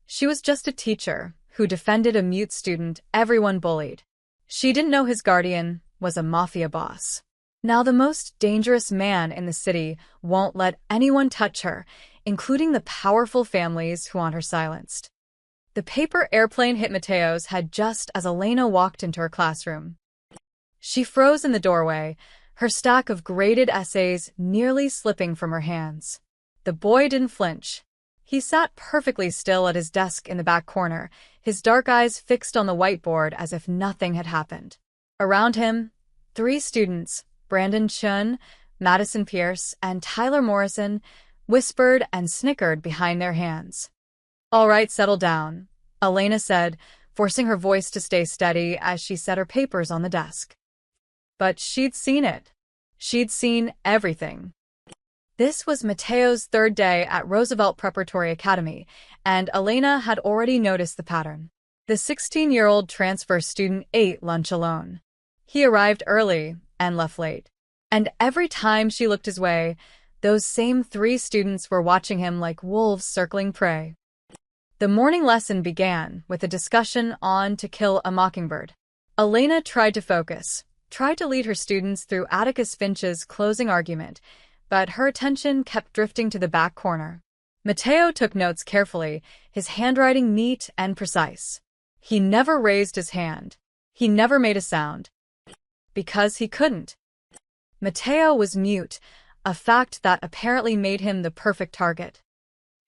She was just a teacher who defended a mute student everyone bullied. She didn't know his guardian was a mafia boss. Now the most dangerous man in the city won't let anyone touch her, including the powerful families who want her silenced. The paper airplane hit Mateo's head just as Elena walked into her classroom. She froze in the doorway, her stack of graded essays nearly slipping from her hands. The boy didn't flinch. He sat perfectly still at his desk in the back corner, his dark eyes fixed on the whiteboard as if nothing had happened. Around him, 3 students, Brandon Chun, Madison Pierce, and Tyler Morrison, whispered and snickered behind their hands. "All right, settle down," Elena said, forcing her voice to stay steady as she set her papers on the desk. But she'd seen it. She'd seen everything. This was Mateo's 3rd day at Roosevelt Preparatory Academy, and Elena had already noticed the pattern. The 16-year-old transfer student ate lunch alone. He arrived early and left late. And every time she looked his way, those same 3 students were watching him like wolves circling prey. The morning lesson began with a discussion on To Kill a Mockingbird. Elena tried to focus, tried to lead her students through Atticus Finch's closing argument, but her attention kept drifting to the back corner. Mateo took notes carefully, his handwriting neat and precise. He never raised his hand. He never made a sound. Because he couldn't. Mateo was mute, a fact that apparently made him the perfect target.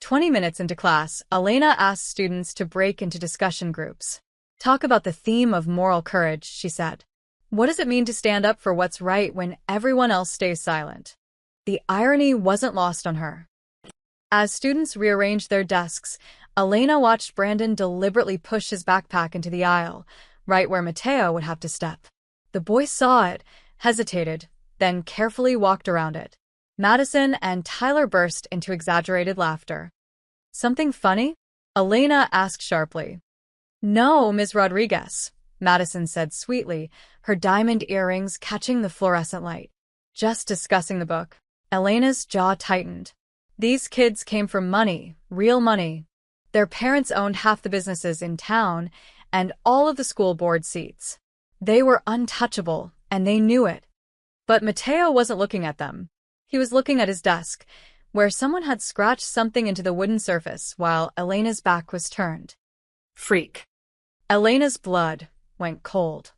20 minutes into class, Elena asked students to break into discussion groups. "Talk about the theme of moral courage," she said. "What does it mean to stand up for what's right when everyone else stays silent?" The irony wasn't lost on her. As students rearranged their desks, Elena watched Brandon deliberately push his backpack into the aisle, right where Mateo would have to step. The boy saw it, hesitated, then carefully walked around it. Madison and Tyler burst into exaggerated laughter. "Something funny?" Elena asked sharply. "No, Ms. Rodriguez," Madison said sweetly, her diamond earrings catching the fluorescent light. "Just discussing the book." Elena's jaw tightened. These kids came from money, real money. Their parents owned half the businesses in town and all of the school board seats. They were untouchable, and they knew it. But Mateo wasn't looking at them. He was looking at his desk, where someone had scratched something into the wooden surface while Elena's back was turned. "Freak." Elena's blood went cold.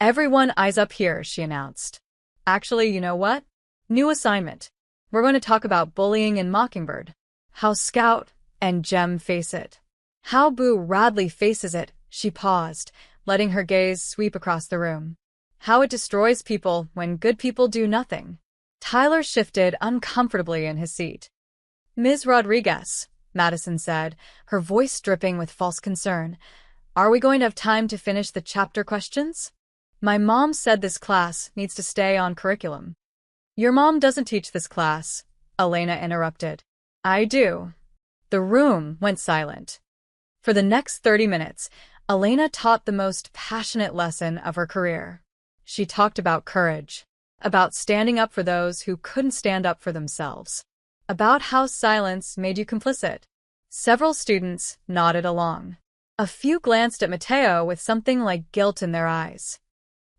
"Everyone eyes up here," she announced. "Actually, you know what? New assignment. We're going to talk about bullying in Mockingbird. How Scout and Jem face it. How Boo Radley faces it." She paused, letting her gaze sweep across the room. "How it destroys people when good people do nothing." Tyler shifted uncomfortably in his seat. "Ms. Rodriguez," Madison said, her voice dripping with false concern, "are we going to have time to finish the chapter questions? My mom said this class needs to stay on curriculum." "Your mom doesn't teach this class," Elena interrupted. "I do." The room went silent. For the next 30 minutes, Elena taught the most passionate lesson of her career. She talked about courage, about standing up for those who couldn't stand up for themselves, about how silence made you complicit. Several students nodded along. A few glanced at Mateo with something like guilt in their eyes.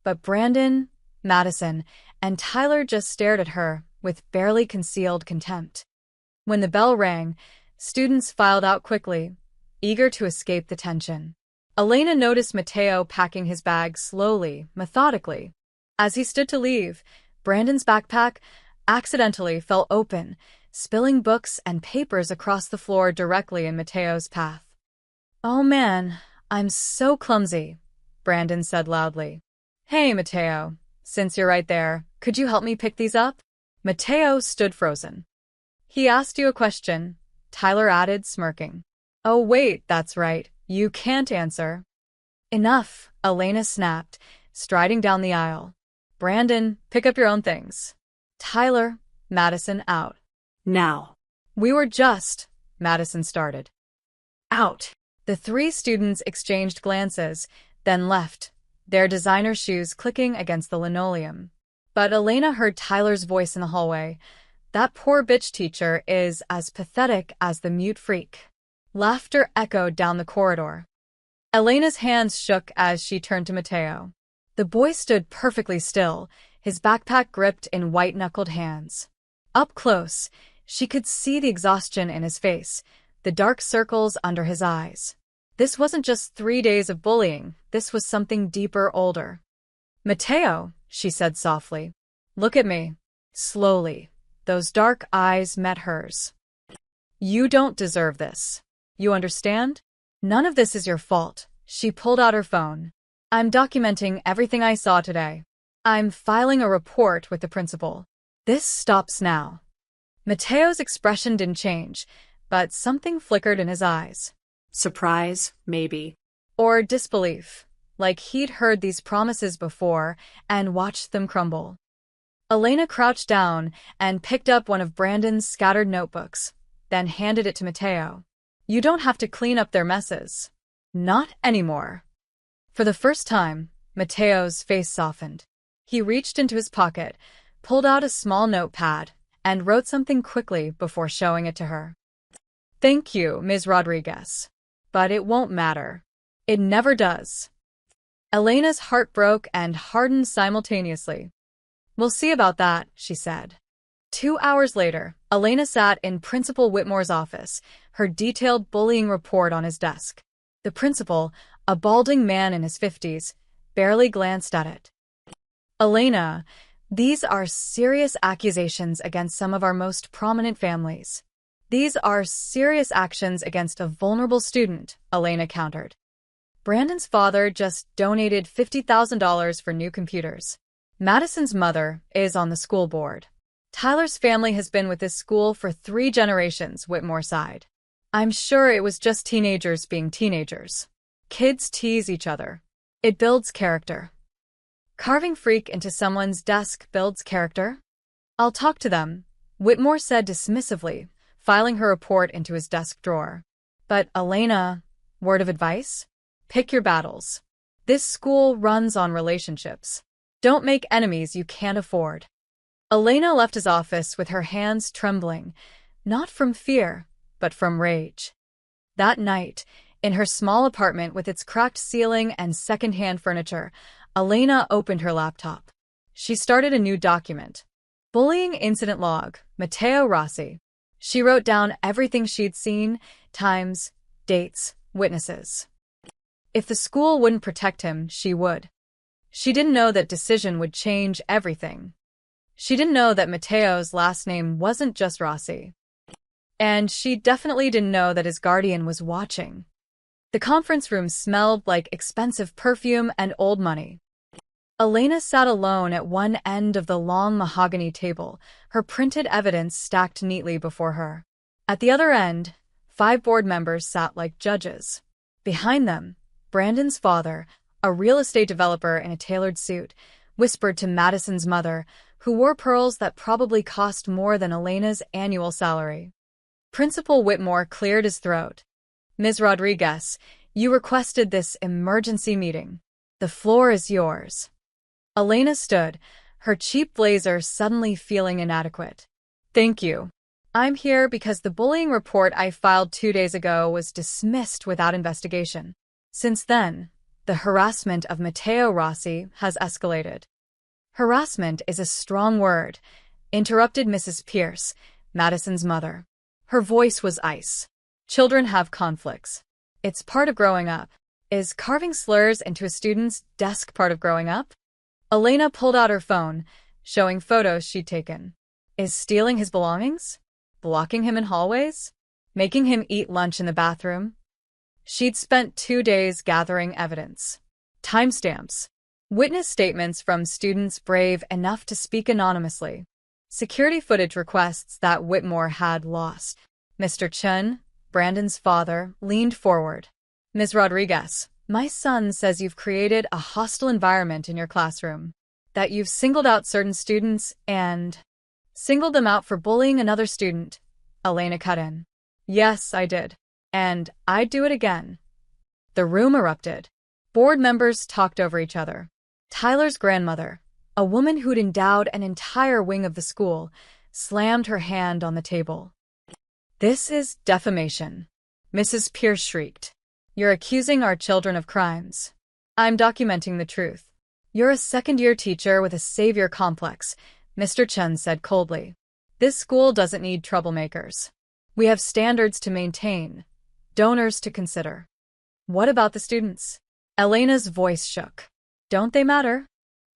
But Brandon, Madison, and Tyler just stared at her with barely concealed contempt. When the bell rang, students filed out quickly, eager to escape the tension. Elena noticed Mateo packing his bag slowly, methodically. As he stood to leave, Brandon's backpack accidentally fell open, spilling books and papers across the floor directly in Mateo's path. "Oh man, I'm so clumsy," Brandon said loudly. "Hey, Mateo, since you're right there, could you help me pick these up?" Mateo stood frozen. "He asked you a question," Tyler added, smirking. "Oh wait, that's right, you can't answer." "Enough," Elena snapped, striding down the aisle. "Brandon, pick up your own things." Tyler, Madison out. "Now." "We were just," Madison started. "Out." The 3 students exchanged glances, then left, their designer shoes clicking against the linoleum. But Elena heard Tyler's voice in the hallway. "That poor bitch teacher is as pathetic as the mute freak." Laughter echoed down the corridor. Elena's hands shook as she turned to Mateo. The boy stood perfectly still, his backpack gripped in white-knuckled hands. Up close, she could see the exhaustion in his face, the dark circles under his eyes. This wasn't just 3 days of bullying, this was something deeper, older. "Mateo," she said softly, "look at me." Slowly, those dark eyes met hers. "You don't deserve this. You understand? None of this is your fault." She pulled out her phone. "I'm documenting everything I saw today. I'm filing a report with the principal. This stops now." Mateo's expression didn't change, but something flickered in his eyes. Surprise, maybe. Or disbelief, like he'd heard these promises before and watched them crumble. Elena crouched down and picked up one of Brandon's scattered notebooks, then handed it to Mateo. "You don't have to clean up their messes. Not anymore." For the first time, Mateo's face softened. He reached into his pocket, pulled out a small notepad, and wrote something quickly before showing it to her. "Thank you, Ms. Rodriguez. But it won't matter. It never does." Elena's heart broke and hardened simultaneously. "We'll see about that," she said. 2 hours later, Elena sat in Principal Whitmore's office, her detailed bullying report on his desk. The principal, a balding man in his 50s, barely glanced at it. "Elena, these are serious accusations against some of our most prominent families. These are serious actions against a vulnerable student," Elena countered. "Brandon's father just donated $50,000 for new computers. Madison's mother is on the school board. Tyler's family has been with this school for 3 generations," Whitmore sighed. "I'm sure it was just teenagers being teenagers. Kids tease each other. It builds character." "Carving freak into someone's desk builds character? I'll talk to them," Whitmore said dismissively, filing her report into his desk drawer. "But Elena, word of advice? Pick your battles. This school runs on relationships. Don't make enemies you can't afford." Elena left his office with her hands trembling, not from fear, but from rage. That night, in her small apartment with its cracked ceiling and second-hand furniture, Elena opened her laptop. She started a new document. Bullying incident log, Mateo Rossi. She wrote down everything she'd seen, times, dates, witnesses. If the school wouldn't protect him, she would. She didn't know that decision would change everything. She didn't know that Mateo's last name wasn't just Rossi. And she definitely didn't know that his guardian was watching. The conference room smelled like expensive perfume and old money. Elena sat alone at one end of the long mahogany table, her printed evidence stacked neatly before her. At the other end, 5 board members sat like judges. Behind them, Brandon's father, a real estate developer in a tailored suit, whispered to Madison's mother, who wore pearls that probably cost more than Elena's annual salary. Principal Whitmore cleared his throat. "Ms. Rodriguez, you requested this emergency meeting. The floor is yours." Elena stood, her cheap blazer suddenly feeling inadequate. "Thank you. I'm here because the bullying report I filed 2 days ago was dismissed without investigation. Since then, the harassment of Mateo Rossi has escalated." "Harassment is a strong word," interrupted Mrs. Pierce, Madison's mother. Her voice was ice. "Children have conflicts. It's part of growing up." "Is carving slurs into a student's desk part of growing up?" Elena pulled out her phone, showing photos she'd taken. "Is stealing his belongings? Blocking him in hallways? Making him eat lunch in the bathroom?" She'd spent 2 days gathering evidence. Timestamps. Witness statements from students brave enough to speak anonymously. Security footage requests that Whitmore had lost. Mr. Chun, Brandon's father, leaned forward. "Ms. Rodriguez, my son says you've created a hostile environment in your classroom, that you've singled out certain students and singled them out for bullying another student." Elena cut in. "Yes, I did. And I'd do it again." The room erupted. Board members talked over each other. Tyler's grandmother, a woman who'd endowed an entire wing of the school, slammed her hand on the table. "This is defamation. Mrs. Pierce shrieked. You're accusing our children of crimes. I'm documenting the truth. You're a second-year teacher with a savior complex, Mr. Chen said coldly. This school doesn't need troublemakers. We have standards to maintain, donors to consider. What about the students? Elena's voice shook. Don't they matter?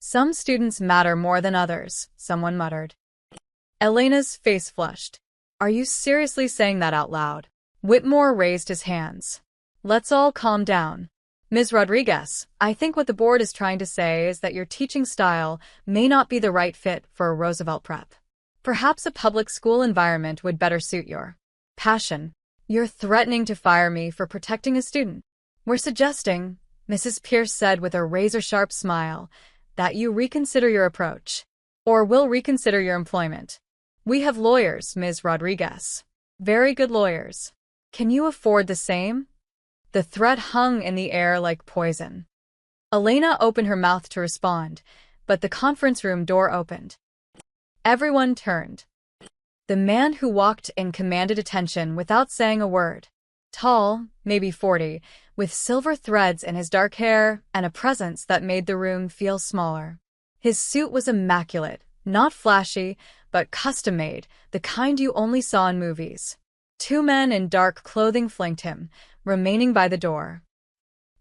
Some students matter more than others, someone muttered. Elena's face flushed. Are you seriously saying that out loud? Whitmore raised his hands. Let's all calm down. Ms. Rodriguez, I think what the board is trying to say is that your teaching style may not be the right fit for a Roosevelt prep. Perhaps a public school environment would better suit your passion. You're threatening to fire me for protecting a student. We're suggesting, Mrs. Pierce said with a razor-sharp smile, that you reconsider your approach. Or will reconsider your employment. We have lawyers, Ms. Rodriguez. Very good lawyers. Can you afford the same? The threat hung in the air like poison. Elena opened her mouth to respond, but the conference room door opened. Everyone turned. The man who walked in commanded attention without saying a word. Tall, maybe 40, with silver threads in his dark hair and a presence that made the room feel smaller. His suit was immaculate, not flashy, but custom-made, the kind you only saw in movies. Two men in dark clothing flanked him, remaining by the door.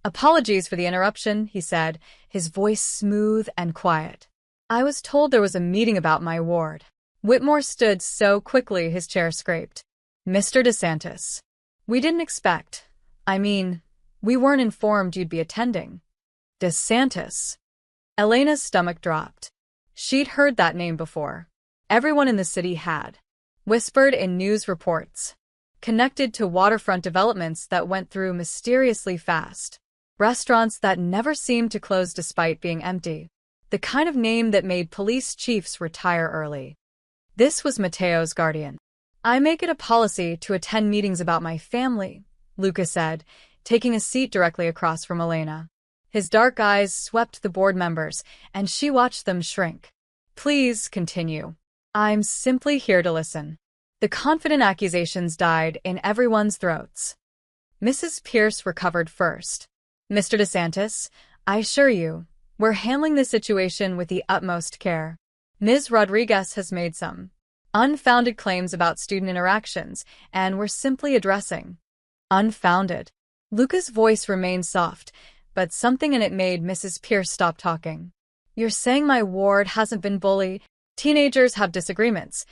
Apologies for the interruption, he said, his voice smooth and quiet. I was told there was a meeting about my ward. Whitmore stood so quickly his chair scraped. Mr. DeSantis. We didn't expect. We weren't informed you'd be attending. DeSantis. Elena's stomach dropped. She'd heard that name before. Everyone in the city had. Whispered in news reports. Connected to waterfront developments that went through mysteriously fast. Restaurants that never seemed to close despite being empty. The kind of name that made police chiefs retire early. This was Mateo's guardian. I make it a policy to attend meetings about my family, Luca said, taking a seat directly across from Elena. His dark eyes swept the board members, and she watched them shrink. Please continue. I'm simply here to listen. The confident accusations died in everyone's throats. Mrs. Pierce recovered first. Mr. DeSantis, I assure you, we're handling this situation with the utmost care. Ms. Rodriguez has made some unfounded claims about student interactions, and we're simply addressing. Unfounded. Luca's voice remained soft, but something in it made Mrs. Pierce stop talking. You're saying my ward hasn't been bullied? Teenagers have disagreements,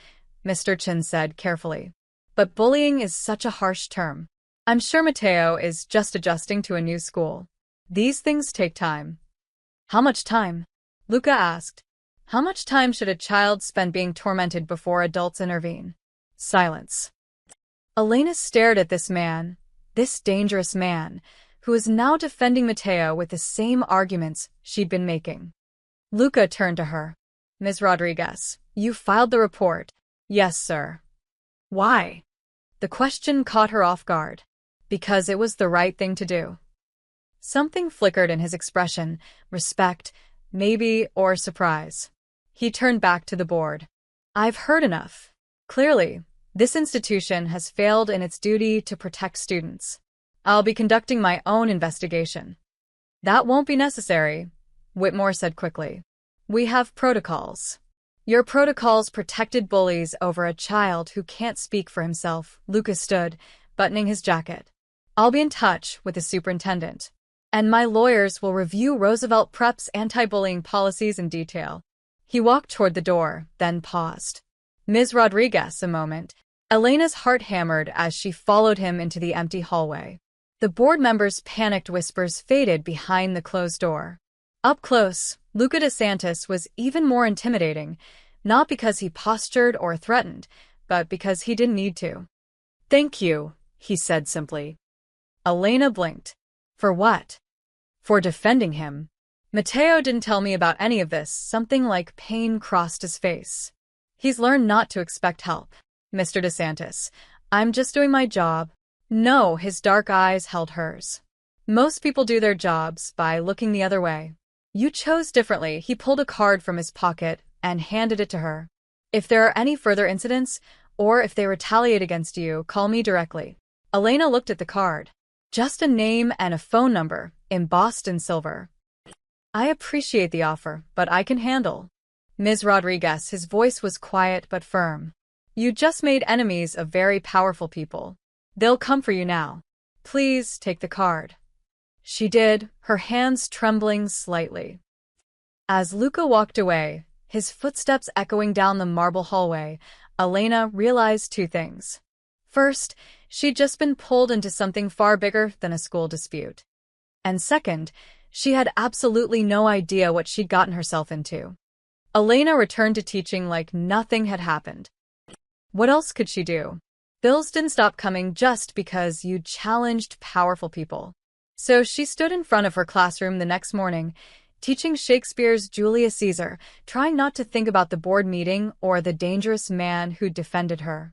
Mr. Chen said carefully. But bullying is such a harsh term. I'm sure Mateo is just adjusting to a new school. These things take time. How much time? Luca asked. How much time should a child spend being tormented before adults intervene? Silence. Elena stared at this man, this dangerous man, who was now defending Mateo with the same arguments she'd been making. Luca turned to her. Ms. Rodriguez, you filed the report. Yes, sir. Why? The question caught her off guard. Because it was the right thing to do. Something flickered in his expression, respect, maybe, or surprise. He turned back to the board. I've heard enough. Clearly, this institution has failed in its duty to protect students. I'll be conducting my own investigation. That won't be necessary, Whitmore said quickly. We have protocols. Your protocols protected bullies over a child who can't speak for himself. Lucas stood, buttoning his jacket. I'll be in touch with the superintendent. And my lawyers will review Roosevelt Prep's anti-bullying policies in detail. He walked toward the door, then paused. Ms. Rodriguez, a moment. Elena's heart hammered as she followed him into the empty hallway. The board members' panicked whispers faded behind the closed door. Up close, Luca DeSantis was even more intimidating, not because he postured or threatened, but because he didn't need to. Thank you, he said simply. Elena blinked. For what? For defending him. Mateo didn't tell me about any of this. Something like pain crossed his face. He's learned not to expect help. Mr. DeSantis, I'm just doing my job. No, his dark eyes held hers. Most people do their jobs by looking the other way. You chose differently. He pulled a card from his pocket and handed it to her. If there are any further incidents, or if they retaliate against you, call me directly. Elena looked at the card. Just a name and a phone number, embossed in silver. I appreciate the offer, but I can handle. Ms. Rodriguez, his voice was quiet but firm. You just made enemies of very powerful people. They'll come for you now. Please take the card. She did, her hands trembling slightly. As Luca walked away, his footsteps echoing down the marble hallway, Elena realized two things. First, she'd just been pulled into something far bigger than a school dispute. And second, she had absolutely no idea what she'd gotten herself into. Elena returned to teaching like nothing had happened. What else could she do? Bills didn't stop coming just because you challenged powerful people. So she stood in front of her classroom the next morning, teaching Shakespeare's Julius Caesar, trying not to think about the board meeting or the dangerous man who defended her.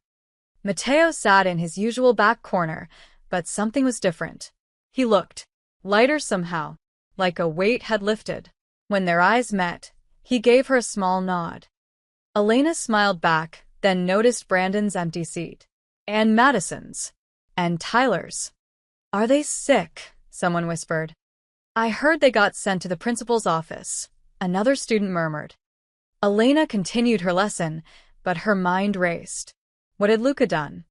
Matteo sat in his usual back corner, but something was different. He looked lighter somehow, like a weight had lifted. When their eyes met, he gave her a small nod. Elena smiled back, then noticed Brandon's empty seat. And Madison's. And Tyler's. Are they sick? Someone whispered. I heard they got sent to the principal's office, another student murmured. Elena continued her lesson, but her mind raced. What had Luca done?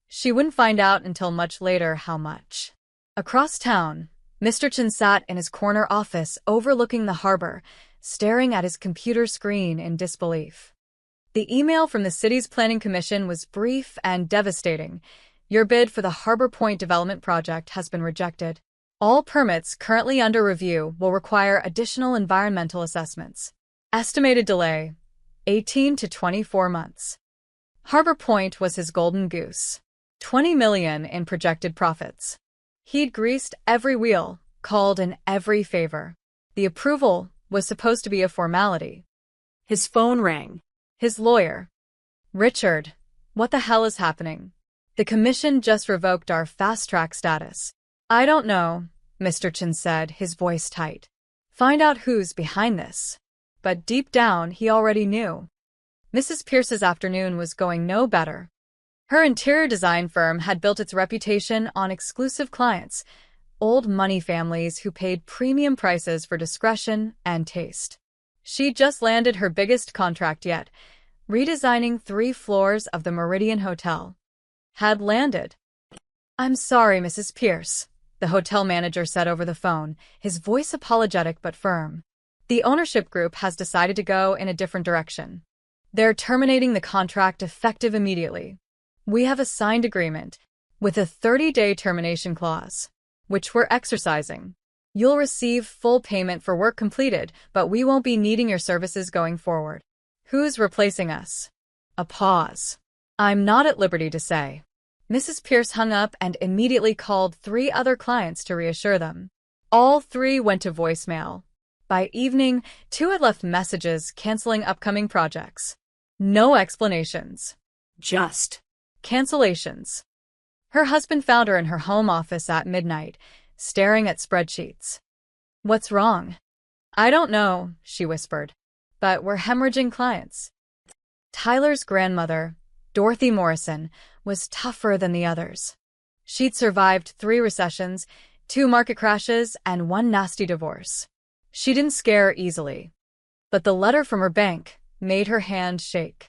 She wouldn't find out until much later how much. Across town, Mr. Chen sat in his corner office overlooking the harbor, staring at his computer screen in disbelief. The email from the city's planning commission was brief and devastating. Your bid for the Harbor Point Development Project has been rejected. All permits currently under review will require additional environmental assessments. Estimated delay, 18 to 24 months. Harbor Point was his golden goose. $20 million in projected profits. He'd greased every wheel, called in every favor. The approval was supposed to be a formality. His phone rang. His lawyer. Richard, what the hell is happening? The commission just revoked our fast-track status. I don't know, Mr. Chen said, his voice tight. Find out who's behind this. But deep down, he already knew. Mrs. Pierce's afternoon was going no better. Her interior design firm had built its reputation on exclusive clients, old money families who paid premium prices for discretion and taste. She'd just landed her biggest contract yet, redesigning 3 floors of the Meridian Hotel. Had landed. I'm sorry, Mrs. Pierce, the hotel manager said over the phone, his voice apologetic but firm. The ownership group has decided to go in a different direction. They're terminating the contract effective immediately. We have a signed agreement with a 30-day termination clause, which we're exercising. You'll receive full payment for work completed, but we won't be needing your services going forward. Who's replacing us? A pause. I'm not at liberty to say. Mrs. Pierce hung up and immediately called 3 other clients to reassure them. All 3 went to voicemail. By evening, 2 had left messages canceling upcoming projects. No explanations. Just cancellations. Her husband found her in her home office at midnight, staring at spreadsheets. What's wrong? I don't know, she whispered. But we're hemorrhaging clients. Tyler's grandmother, Dorothy Morrison, was tougher than the others. She'd survived 3 recessions, 2 market crashes, and 1 nasty divorce. She didn't scare easily. But the letter from her bank made her hand shake.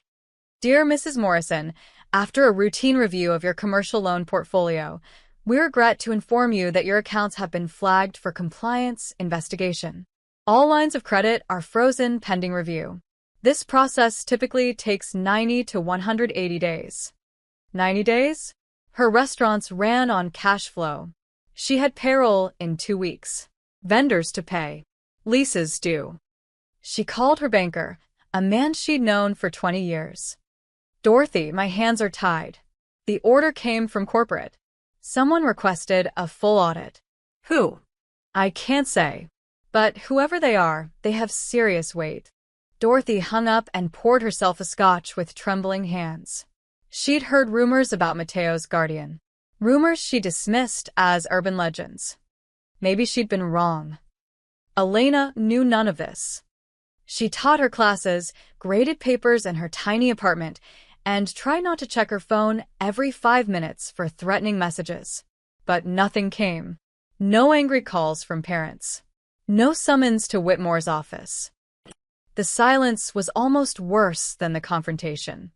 Dear Mrs. Morrison, after a routine review of your commercial loan portfolio, we regret to inform you that your accounts have been flagged for compliance investigation. All lines of credit are frozen pending review. This process typically takes 90 to 180 days. 90 days? Her restaurants ran on cash flow. She had payroll in 2 weeks. Vendors to pay. Leases due. She called her banker, a man she'd known for 20 years. Dorothy, my hands are tied. The order came from corporate. Someone requested a full audit. Who? I can't say. But whoever they are, they have serious weight. Dorothy hung up and poured herself a scotch with trembling hands. She'd heard rumors about Matteo's guardian. Rumors she dismissed as urban legends. Maybe she'd been wrong. Elena knew none of this. She taught her classes, graded papers in her tiny apartment, and tried not to check her phone every 5 minutes for threatening messages. But nothing came. No angry calls from parents. No summons to Whitmore's office. The silence was almost worse than the confrontation.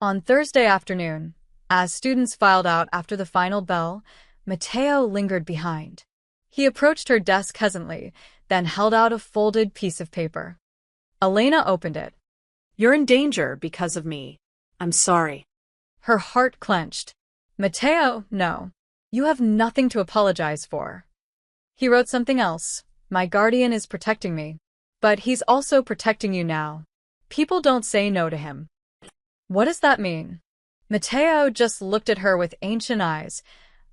On Thursday afternoon, as students filed out after the final bell, Mateo lingered behind. He approached her desk hesitantly, then held out a folded piece of paper. Elena opened it. You're in danger because of me. I'm sorry. Her heart clenched. Mateo, no. You have nothing to apologize for. He wrote something else. My guardian is protecting me. But he's also protecting you now. People don't say no to him. What does that mean? Mateo just looked at her with ancient eyes,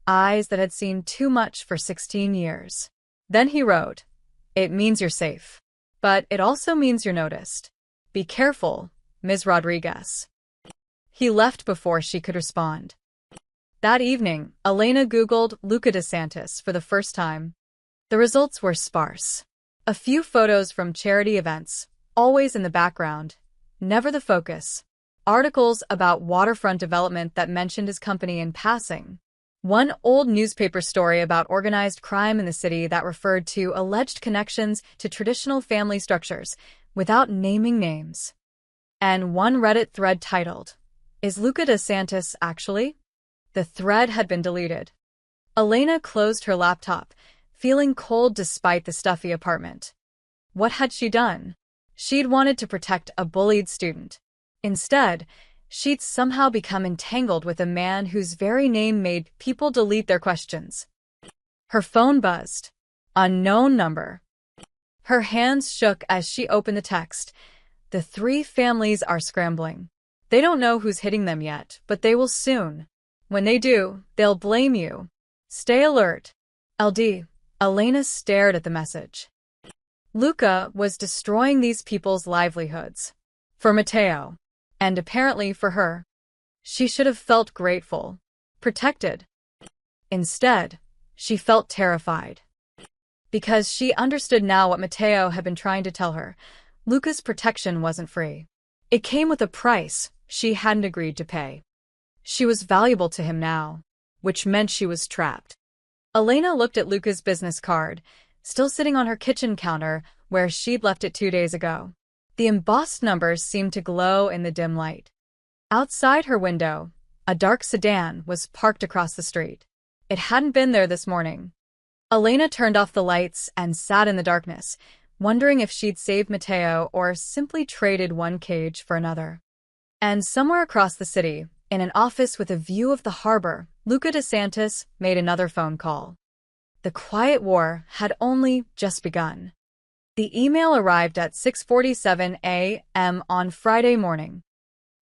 eyes that had seen too much for 16 years. Then he wrote, It means you're safe. But it also means you're noticed. Be careful, Ms. Rodriguez. He left before she could respond. That evening, Elena Googled Luca DeSantis for the first time. The results were sparse. A few photos from charity events, always in the background, never the focus. Articles about waterfront development that mentioned his company in passing. One old newspaper story about organized crime in the city that referred to alleged connections to traditional family structures, without naming names. And one Reddit thread titled, Is Luca DeSantis actually? The thread had been deleted. Elena closed her laptop, feeling cold despite the stuffy apartment. What had she done? She'd wanted to protect a bullied student. Instead, she'd somehow become entangled with a man whose very name made people delete their questions. Her phone buzzed. Unknown number. Her hands shook as she opened the text. The 3 families are scrambling. They don't know who's hitting them yet, but they will soon. When they do, they'll blame you. Stay alert. LD. Elena stared at the message. Luca was destroying these people's livelihoods. For Mateo. And apparently for her. She should have felt grateful. Protected. Instead, she felt terrified. Because she understood now what Mateo had been trying to tell her. Luca's protection wasn't free. It came with a price she hadn't agreed to pay. She was valuable to him now, which meant she was trapped. Elena looked at Luca's business card, still sitting on her kitchen counter where she'd left it 2 days ago. The embossed numbers seemed to glow in the dim light. Outside her window, a dark sedan was parked across the street. It hadn't been there this morning. Elena turned off the lights and sat in the darkness, wondering if she'd saved Mateo or simply traded one cage for another. And somewhere across the city, in an office with a view of the harbor, Luca DeSantis made another phone call. The quiet war had only just begun. The email arrived at 6:47 a.m. on Friday morning.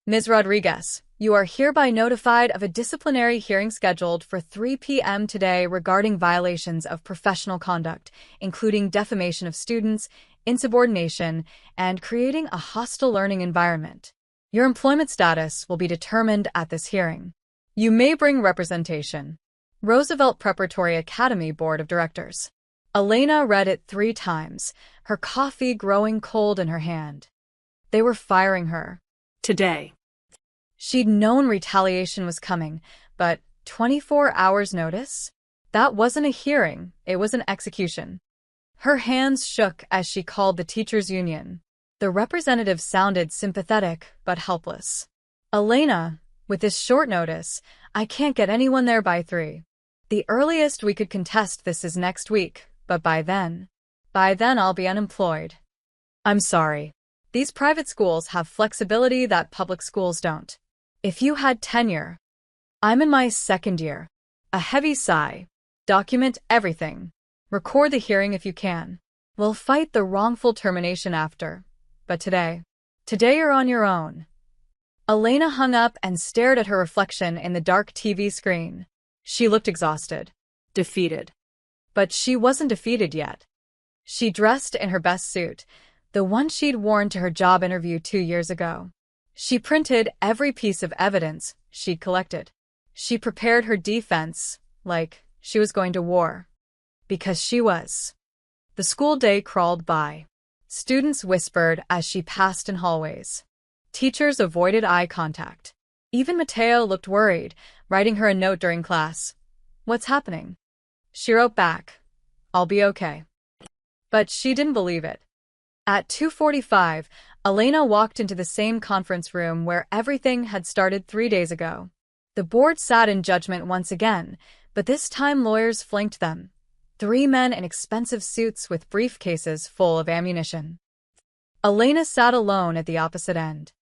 Ms. Rodriguez, you are hereby notified of a disciplinary hearing scheduled for 3 p.m. today regarding violations of professional conduct, including defamation of students, insubordination, and creating a hostile learning environment. Your employment status will be determined at this hearing. You may bring representation. Roosevelt Preparatory Academy Board of Directors. Elena read it 3 times, her coffee growing cold in her hand. They were firing her. Today. She'd known retaliation was coming, but 24 hours notice? That wasn't a hearing, it was an execution. Her hands shook as she called the teachers' union. The representative sounded sympathetic but helpless. Elena, with this short notice, I can't get anyone there by 3. The earliest we could contest this is next week, but by then I'll be unemployed. I'm sorry. These private schools have flexibility that public schools don't. If you had tenure. I'm in my 2nd year. A heavy sigh. Document everything. Record the hearing if you can. We'll fight the wrongful termination after. But today you're on your own. Elena hung up and stared at her reflection in the dark TV screen. She looked exhausted. Defeated. But she wasn't defeated yet. She dressed in her best suit, the one she'd worn to her job interview 2 years ago. She printed every piece of evidence she'd collected. She prepared her defense like she was going to war. Because she was. The school day crawled by. Students whispered as she passed in hallways. Teachers avoided eye contact. Even Mateo looked worried, writing her a note during class. "What's happening?" She wrote back, "I'll be okay." But she didn't believe it. At 2:45, Elena walked into the same conference room where everything had started 3 days ago. The board sat in judgment once again, but this time lawyers flanked them. 3 men in expensive suits with briefcases full of ammunition. Elena sat alone at the opposite end.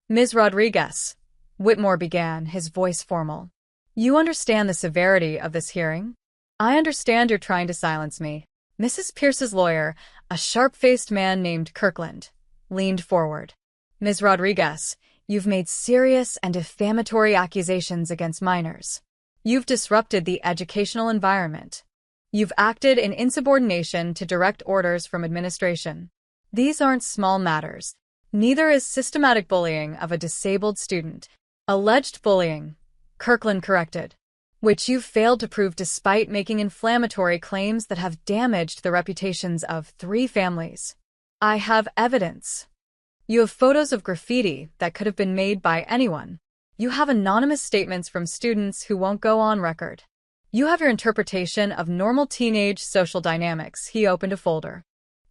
"Ms. Rodriguez," Whitmore began, his voice formal. "You understand the severity of this hearing? I understand you're trying to silence me." Mrs. Pierce's lawyer, a sharp-faced man named Kirkland, leaned forward. "Ms. Rodriguez, you've made serious and defamatory accusations against minors. You've disrupted the educational environment. You've acted in insubordination to direct orders from administration. These aren't small matters. Neither is systematic bullying of a disabled student." "Alleged bullying," Kirkland corrected, "which you've failed to prove despite making inflammatory claims that have damaged the reputations of 3 families. I have evidence. You have photos of graffiti that could have been made by anyone. You have anonymous statements from students who won't go on record. You have your interpretation of normal teenage social dynamics." He opened a folder.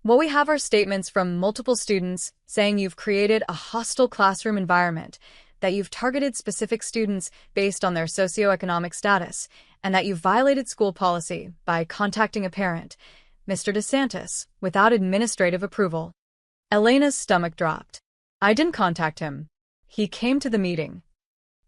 "What we have are statements from multiple students saying you've created a hostile classroom environment, that you've targeted specific students based on their socioeconomic status, and that you've violated school policy by contacting a parent, Mr. DeSantis, without administrative approval." Elena's stomach dropped. "I didn't contact him. He came to the meeting.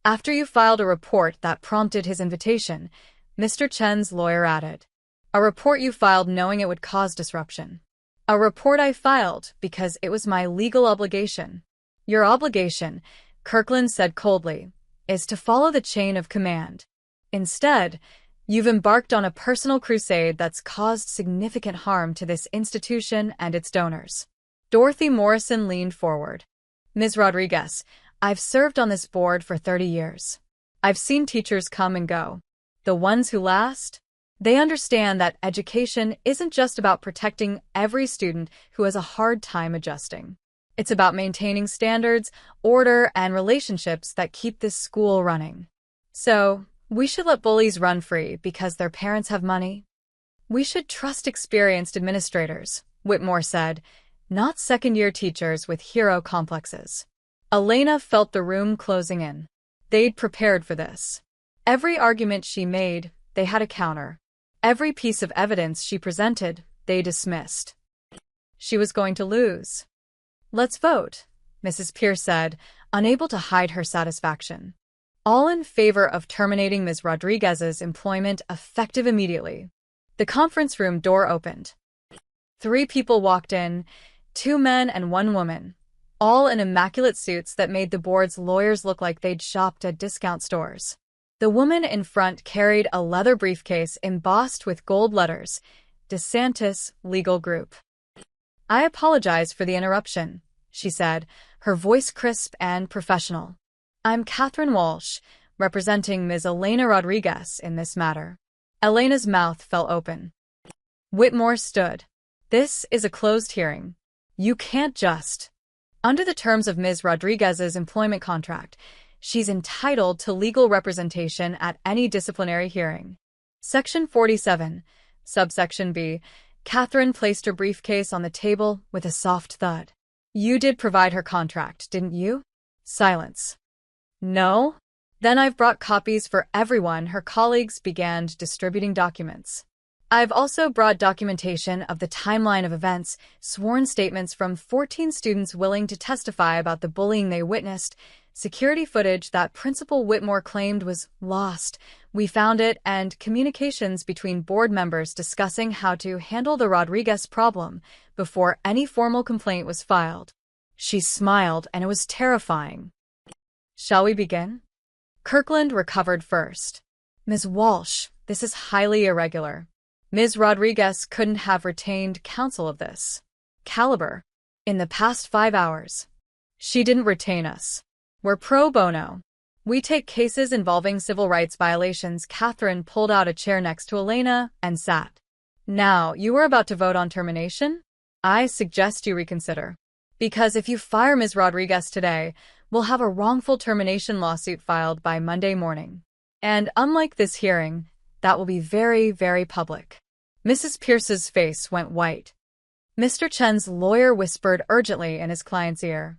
After you filed a report that prompted his invitation," Mr. Chen's lawyer added. "A report you filed knowing it would cause disruption." "A report I filed because it was my legal obligation." "Your obligation," Kirkland said coldly, "is to follow the chain of command. Instead, you've embarked on a personal crusade that's caused significant harm to this institution and its donors." Dorothy Morrison leaned forward. "Ms. Rodriguez, I've served on this board for 30 years. I've seen teachers come and go. The ones who last, they understand that education isn't just about protecting every student who has a hard time adjusting. It's about maintaining standards, order, and relationships that keep this school running. So, we should let bullies run free because their parents have money? We should trust experienced administrators," Whitmore said, "not second-year teachers with hero complexes." Elena felt the room closing in. They'd prepared for this. Every argument she made, they had a counter. Every piece of evidence she presented, they dismissed. She was going to lose. "Let's vote," Mrs. Pierce said, unable to hide her satisfaction. "All in favor of terminating Ms. Rodriguez's employment effective immediately." The conference room door opened. 3 people walked in, 2 men and 1 woman, all in immaculate suits that made the board's lawyers look like they'd shopped at discount stores. The woman in front carried a leather briefcase embossed with gold letters, DeSantis Legal Group. "I apologize for the interruption," she said, her voice crisp and professional. "I'm Catherine Walsh, representing Ms. Elena Rodriguez in this matter." Elena's mouth fell open. Whitmore stood. "This is a closed hearing. You can't just..." Under the terms of Ms. Rodriguez's employment contract, she's entitled to legal representation at any disciplinary hearing. Section 47, subsection B. Catherine placed her briefcase on the table with a soft thud. "You did provide her contract, didn't you?" Silence. "No? Then I've brought copies for everyone." Her colleagues began distributing documents. "I've also brought documentation of the timeline of events, sworn statements from 14 students willing to testify about the bullying they witnessed, security footage that Principal Whitmore claimed was lost. We found it, and communications between board members discussing how to handle the Rodriguez problem before any formal complaint was filed." She smiled, and it was terrifying. "Shall we begin?" Kirkland recovered first. "Ms. Walsh, this is highly irregular. Ms. Rodriguez couldn't have retained counsel of this caliber in the past 5 hours. She didn't retain us. We're pro bono. We take cases involving civil rights violations." Catherine pulled out a chair next to Elena and sat. "Now, you were about to vote on termination? I suggest you reconsider. Because if you fire Ms. Rodriguez today, will have a wrongful termination lawsuit filed by Monday morning. And unlike this hearing, that will be very, very public. Mrs. Pierce's face went white. Mr. Chen's lawyer whispered urgently in his client's ear.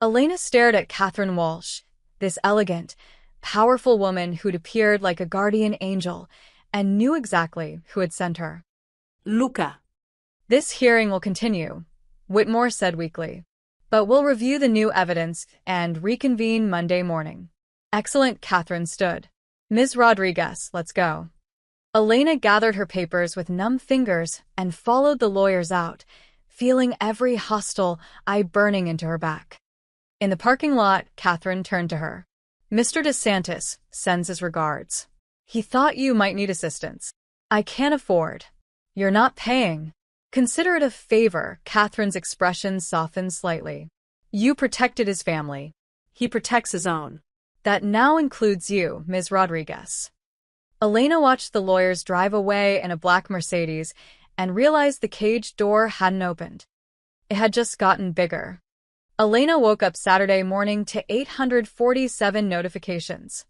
Elena stared at Catherine Walsh, this elegant, powerful woman who'd appeared like a guardian angel and knew exactly who had sent her. Luca. This hearing will continue, Whitmore said weakly. But we'll review the new evidence and reconvene Monday morning. Excellent, Catherine stood. Ms. Rodriguez, let's go. Elena gathered her papers with numb fingers and followed the lawyers out, feeling every hostile eye burning into her back. In the parking lot, Catherine turned to her. Mr. DeSantis sends his regards. He thought you might need assistance. I can't afford. You're not paying. Consider it a favor. Catherine's expression softened slightly. You protected his family. He protects his own. That now includes you, Ms. Rodriguez. Elena watched the lawyers drive away in a black Mercedes and realized the cage door hadn't opened. It had just gotten bigger. Elena woke up Saturday morning to 847 notifications.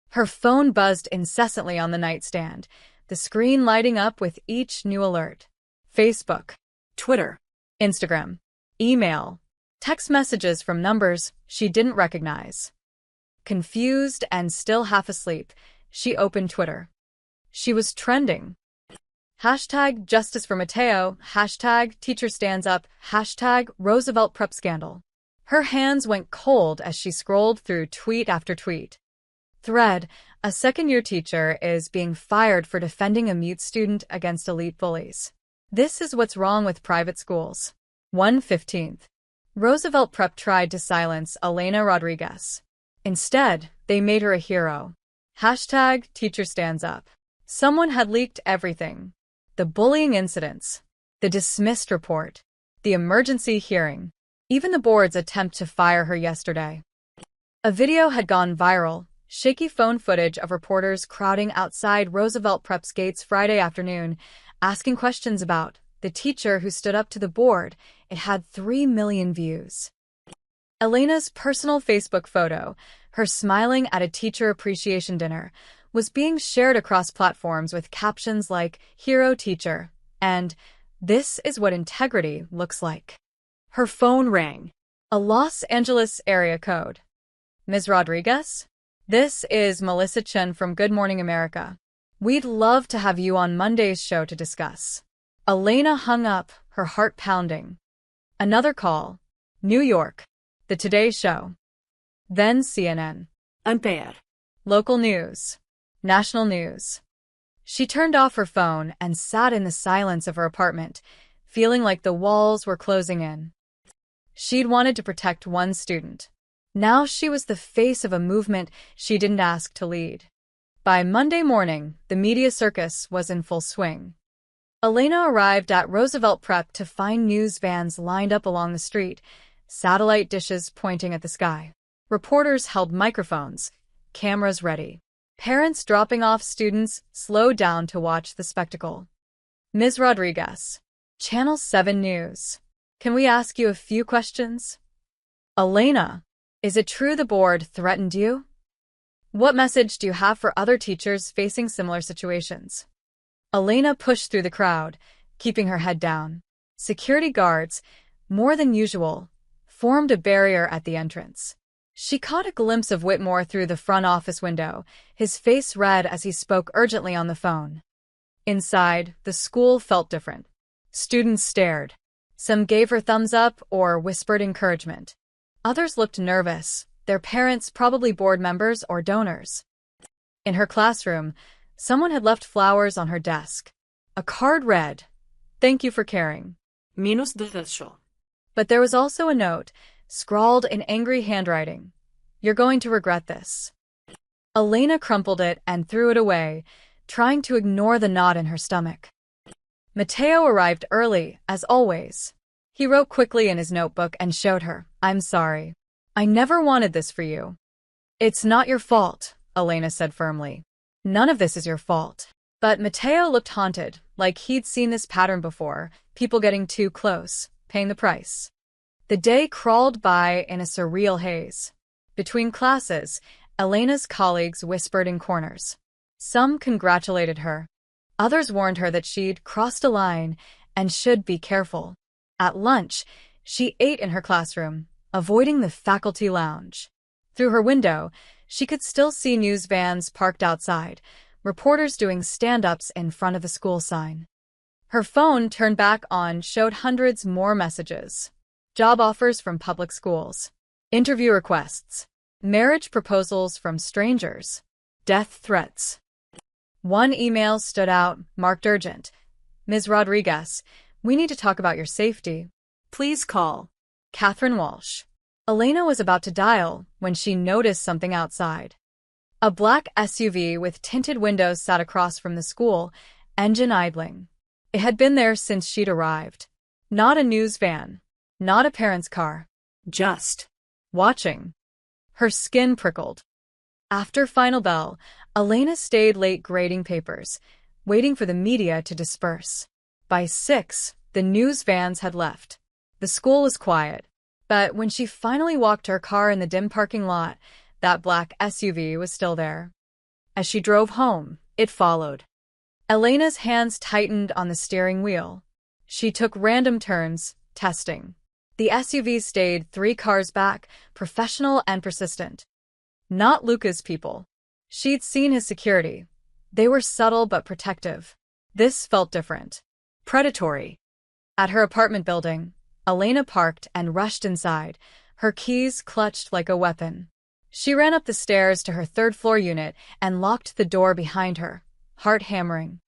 Her phone buzzed incessantly on the nightstand, the screen lighting up with each new alert. Facebook, Twitter, Instagram, email, text messages from numbers she didn't recognize. Confused and still half asleep, she opened Twitter. She was trending. Hashtag Justice for Mateo, hashtag Teacher Stands Up, hashtag Roosevelt Prep Scandal. Her hands went cold as she scrolled through tweet after tweet. Thread, a second-year teacher is being fired for defending a mute student against elite bullies. This is what's wrong with private schools. 1/15. Roosevelt Prep tried to silence Elena Rodriguez. Instead, they made her a hero. Hashtag Teacher Stands Up. Someone had leaked everything. The bullying incidents, the dismissed report, the emergency hearing, even the board's attempt to fire her yesterday. A video had gone viral, shaky phone footage of reporters crowding outside Roosevelt Prep's gates Friday afternoon, asking questions about the teacher who stood up to the board. It had 3 million views. Elena's personal Facebook photo, her smiling at a teacher appreciation dinner, was being shared across platforms with captions like Hero Teacher and This is what integrity looks like. Her phone rang. A Los Angeles area code. Ms. Rodriguez? This is Melissa Chen from Good Morning America. We'd love to have you on Monday's show to discuss. Elena hung up, her heart pounding. Another call. New York. The Today Show. Then CNN. Heir. Local news. National news. She turned off her phone and sat in the silence of her apartment, feeling like the walls were closing in. She'd wanted to protect one student. Now she was the face of a movement she didn't ask to lead. By Monday morning, the media circus was in full swing. Elena arrived at Roosevelt Prep to find news vans lined up along the street, satellite dishes pointing at the sky. Reporters held microphones, cameras ready. Parents dropping off students slowed down to watch the spectacle. Ms. Rodriguez, Channel 7 News. Can we ask you a few questions? Elena, is it true the board threatened you? What message do you have for other teachers facing similar situations? Elena pushed through the crowd, keeping her head down. Security guards, more than usual, formed a barrier at the entrance. She caught a glimpse of Whitmore through the front office window, his face red as he spoke urgently on the phone. Inside, the school felt different. Students stared. Some gave her thumbs up or whispered encouragement. Others looked nervous, their parents probably board members or donors. In her classroom, someone had left flowers on her desk. A card read, "Thank you for caring." Minus derecho. But there was also a note, scrawled in angry handwriting. "You're going to regret this." Elena crumpled it and threw it away, trying to ignore the knot in her stomach. Mateo arrived early, as always. He wrote quickly in his notebook and showed her, "I'm sorry. I never wanted this for you." "It's not your fault," Elena said firmly. "None of this is your fault." But Mateo looked haunted, like he'd seen this pattern before, people getting too close, paying the price. The day crawled by in a surreal haze. Between classes, Elena's colleagues whispered in corners. Some congratulated her. Others warned her that she'd crossed a line and should be careful. At lunch, she ate in her classroom, avoiding the faculty lounge. Through her window, she could still see news vans parked outside, reporters doing stand-ups in front of the school sign. Her phone, turned back on, showed hundreds more messages. Job offers from public schools, interview requests, marriage proposals from strangers, death threats. One email stood out, marked urgent. Ms. Rodriguez, we need to talk about your safety. Please call Catherine Walsh. Elena was about to dial when she noticed something outside. A black SUV with tinted windows sat across from the school, engine idling. It had been there since she'd arrived. Not a news van. Not a parent's car. Just watching. Her skin prickled. After final bell, Elena stayed late grading papers, waiting for the media to disperse. By 6, the news vans had left. The school was quiet, but when she finally walked to her car in the dim parking lot, that black SUV was still there. As she drove home, it followed. Elena's hands tightened on the steering wheel. She took random turns, testing. The SUV stayed 3 cars back, professional and persistent. Not Luca's people. She'd seen his security. They were subtle but protective. This felt different. Predatory. At her apartment building, Elena parked and rushed inside, her keys clutched like a weapon. She ran up the stairs to her third-floor unit and locked the door behind her, heart hammering.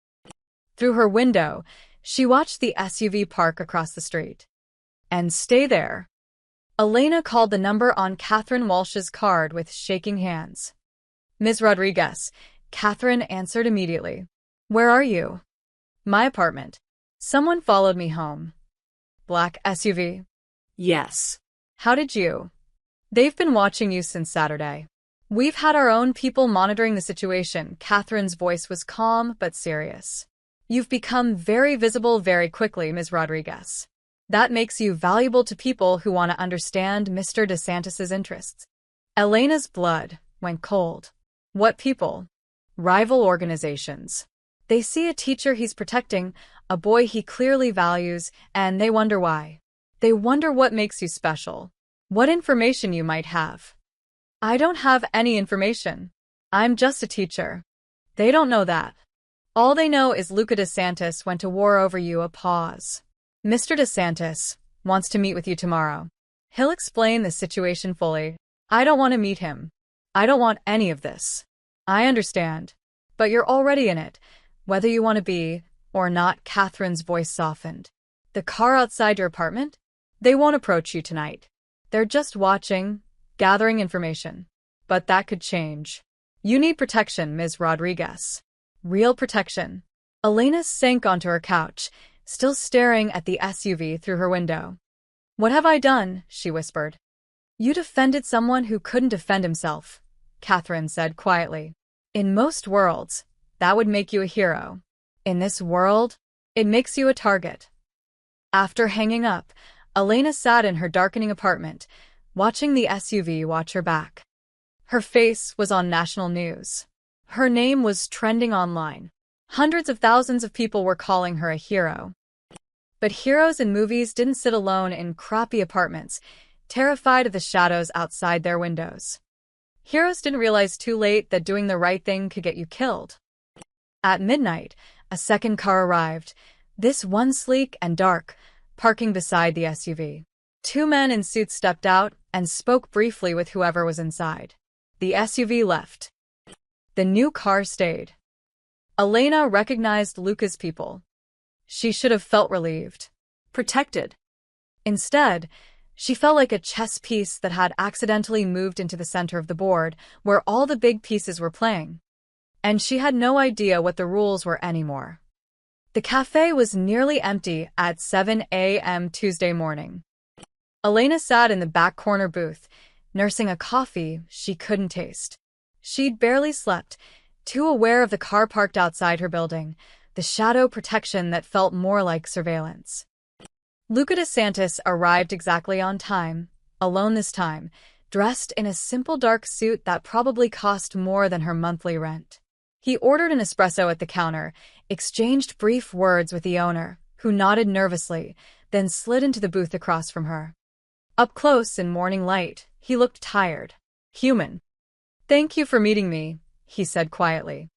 Through her window, she watched the SUV park across the street. And stay there. Elena called the number on Catherine Walsh's card with shaking hands. Ms. Rodriguez. Catherine answered immediately. Where are you? My apartment. Someone followed me home. Black SUV? yes. How did you? They've been watching you since Saturday. We've had our own people monitoring the situation. Catherine's voice was calm but serious. You've become very visible very quickly, Ms. Rodriguez. That makes you valuable to people who want to understand Mr. DeSantis's interests. Elena's blood went cold. What people? Rival organizations. They see a teacher he's protecting, a boy he clearly values, and they wonder why. They wonder what makes you special. What information you might have. I don't have any information. I'm just a teacher. They don't know that. All they know is Luca DeSantis went to war over you. A pause. Mr. DeSantis wants to meet with you tomorrow. He'll explain the situation fully. I don't want to meet him. I don't want any of this. I understand. But you're already in it, whether you want to be or not. Catherine's voice softened. The car outside your apartment? They won't approach you tonight. They're just watching, gathering information. But that could change. You need protection, Ms. Rodriguez. Real protection. Elena sank onto her couch, still staring at the SUV through her window. What have I done? She whispered. You defended someone who couldn't defend himself, Catherine said quietly. In most worlds, that would make you a hero. In this world, it makes you a target. After hanging up, Elena sat in her darkening apartment, watching the SUV watch her back. Her face was on national news. Her name was trending online. Hundreds of thousands of people were calling her a hero. But heroes in movies didn't sit alone in crappy apartments, terrified of the shadows outside their windows. Heroes didn't realize too late that doing the right thing could get you killed. At midnight, a second car arrived, this one sleek and dark, parking beside the SUV. 2 men in suits stepped out and spoke briefly with whoever was inside. The SUV left. The new car stayed. Elena recognized Luca's people. She should have felt relieved. Protected. Instead, she felt like a chess piece that had accidentally moved into the center of the board, where all the big pieces were playing. And she had no idea what the rules were anymore. The cafe was nearly empty at 7 a.m. Tuesday morning. Elena sat in the back corner booth, nursing a coffee she couldn't taste. She'd barely slept, too aware of the car parked outside her building, the shadow protection that felt more like surveillance. Luca DeSantis arrived exactly on time, alone this time, dressed in a simple dark suit that probably cost more than her monthly rent. He ordered an espresso at the counter, exchanged brief words with the owner, who nodded nervously, then slid into the booth across from her. Up close in morning light, he looked tired. Human. "Thank you for meeting me," he said quietly.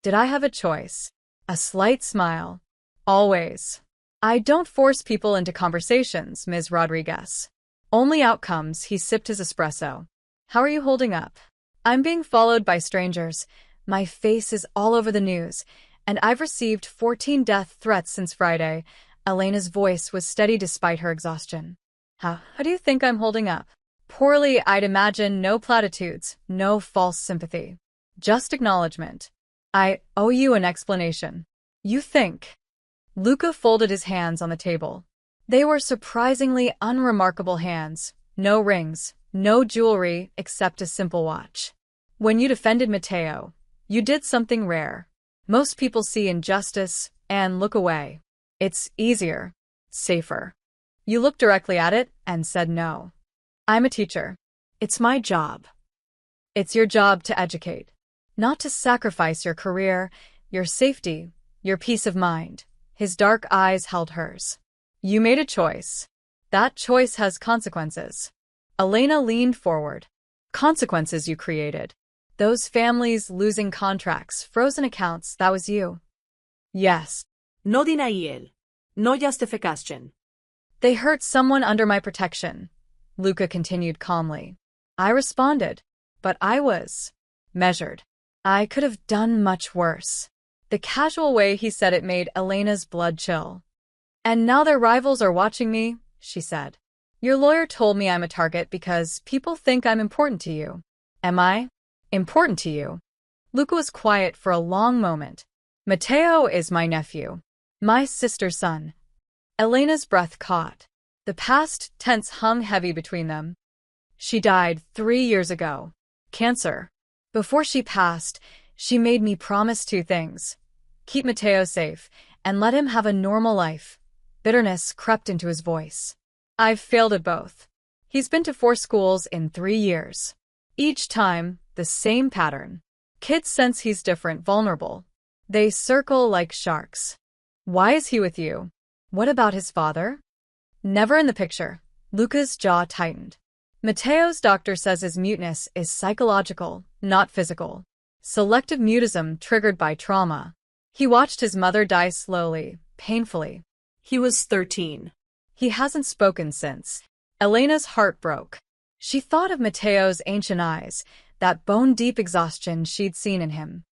"Did I have a choice?" A slight smile. "Always. I don't force people into conversations, Ms. Rodriguez. Only outcomes." He sipped his espresso. "How are you holding up?" "I'm being followed by strangers. My face is all over the news, and I've received 14 death threats since Friday." Elena's voice was steady despite her exhaustion. How do you think I'm holding up?" "Poorly, I'd imagine. No platitudes, no false sympathy. Just acknowledgement. I owe you an explanation." "You think?" Luca folded his hands on the table. They were surprisingly unremarkable hands. No rings, no jewelry except a simple watch. "When you defended Matteo, you did something rare. Most people see injustice and look away. It's easier, safer. You looked directly at it and said no. I'm a teacher. It's my job. It's your job to educate, not to sacrifice your career, your safety, your peace of mind." His dark eyes held hers. "You made a choice. That choice has consequences." Elena leaned forward. "Consequences you created. Those families losing contracts, frozen accounts, that was you." "Yes." No denial. No justification. "They hurt someone under my protection," Luca continued calmly. "I responded, but I was measured. I could have done much worse." The casual way he said it made Elena's blood chill. "And now their rivals are watching me," she said. "Your lawyer told me I'm a target because people think I'm important to you. Am I important to you?" Luca was quiet for a long moment. "Matteo is my nephew. My sister's son." Elena's breath caught. The past tense hung heavy between them. "She died 3 years ago. Cancer. Before she passed, she made me promise 2 things. Keep Matteo safe, and let him have a normal life." Bitterness crept into his voice. "I've failed at both. He's been to 4 schools in 3 years. Each time, the same pattern. Kids sense he's different, vulnerable. They circle like sharks. Why is he with you? What about his father?" "Never in the picture." Luca's jaw tightened. "Matteo's doctor says his muteness is psychological, not physical. Selective mutism triggered by trauma. He watched his mother die slowly, painfully. He was 13. He hasn't spoken since." Elena's heart broke. She thought of Matteo's ancient eyes, that bone-deep exhaustion she'd seen in him.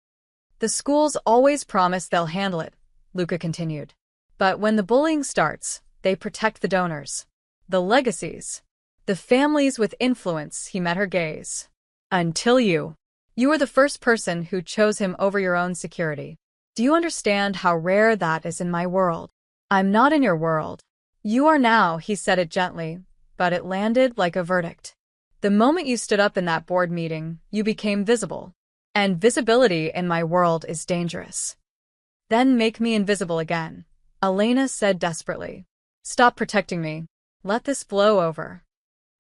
"The schools always promise they'll handle it," Luca continued. "But when the bullying starts, they protect the donors, the legacies, the families with influence." He met her gaze. "Until you. You were the first person who chose him over your own security. Do you understand how rare that is in my world?" "I'm not in your world." "You are now," he said it gently, but it landed like a verdict. "The moment you stood up in that board meeting, you became visible. And visibility in my world is dangerous." "Then make me invisible again," Elena said desperately. "Stop protecting me. Let this blow over."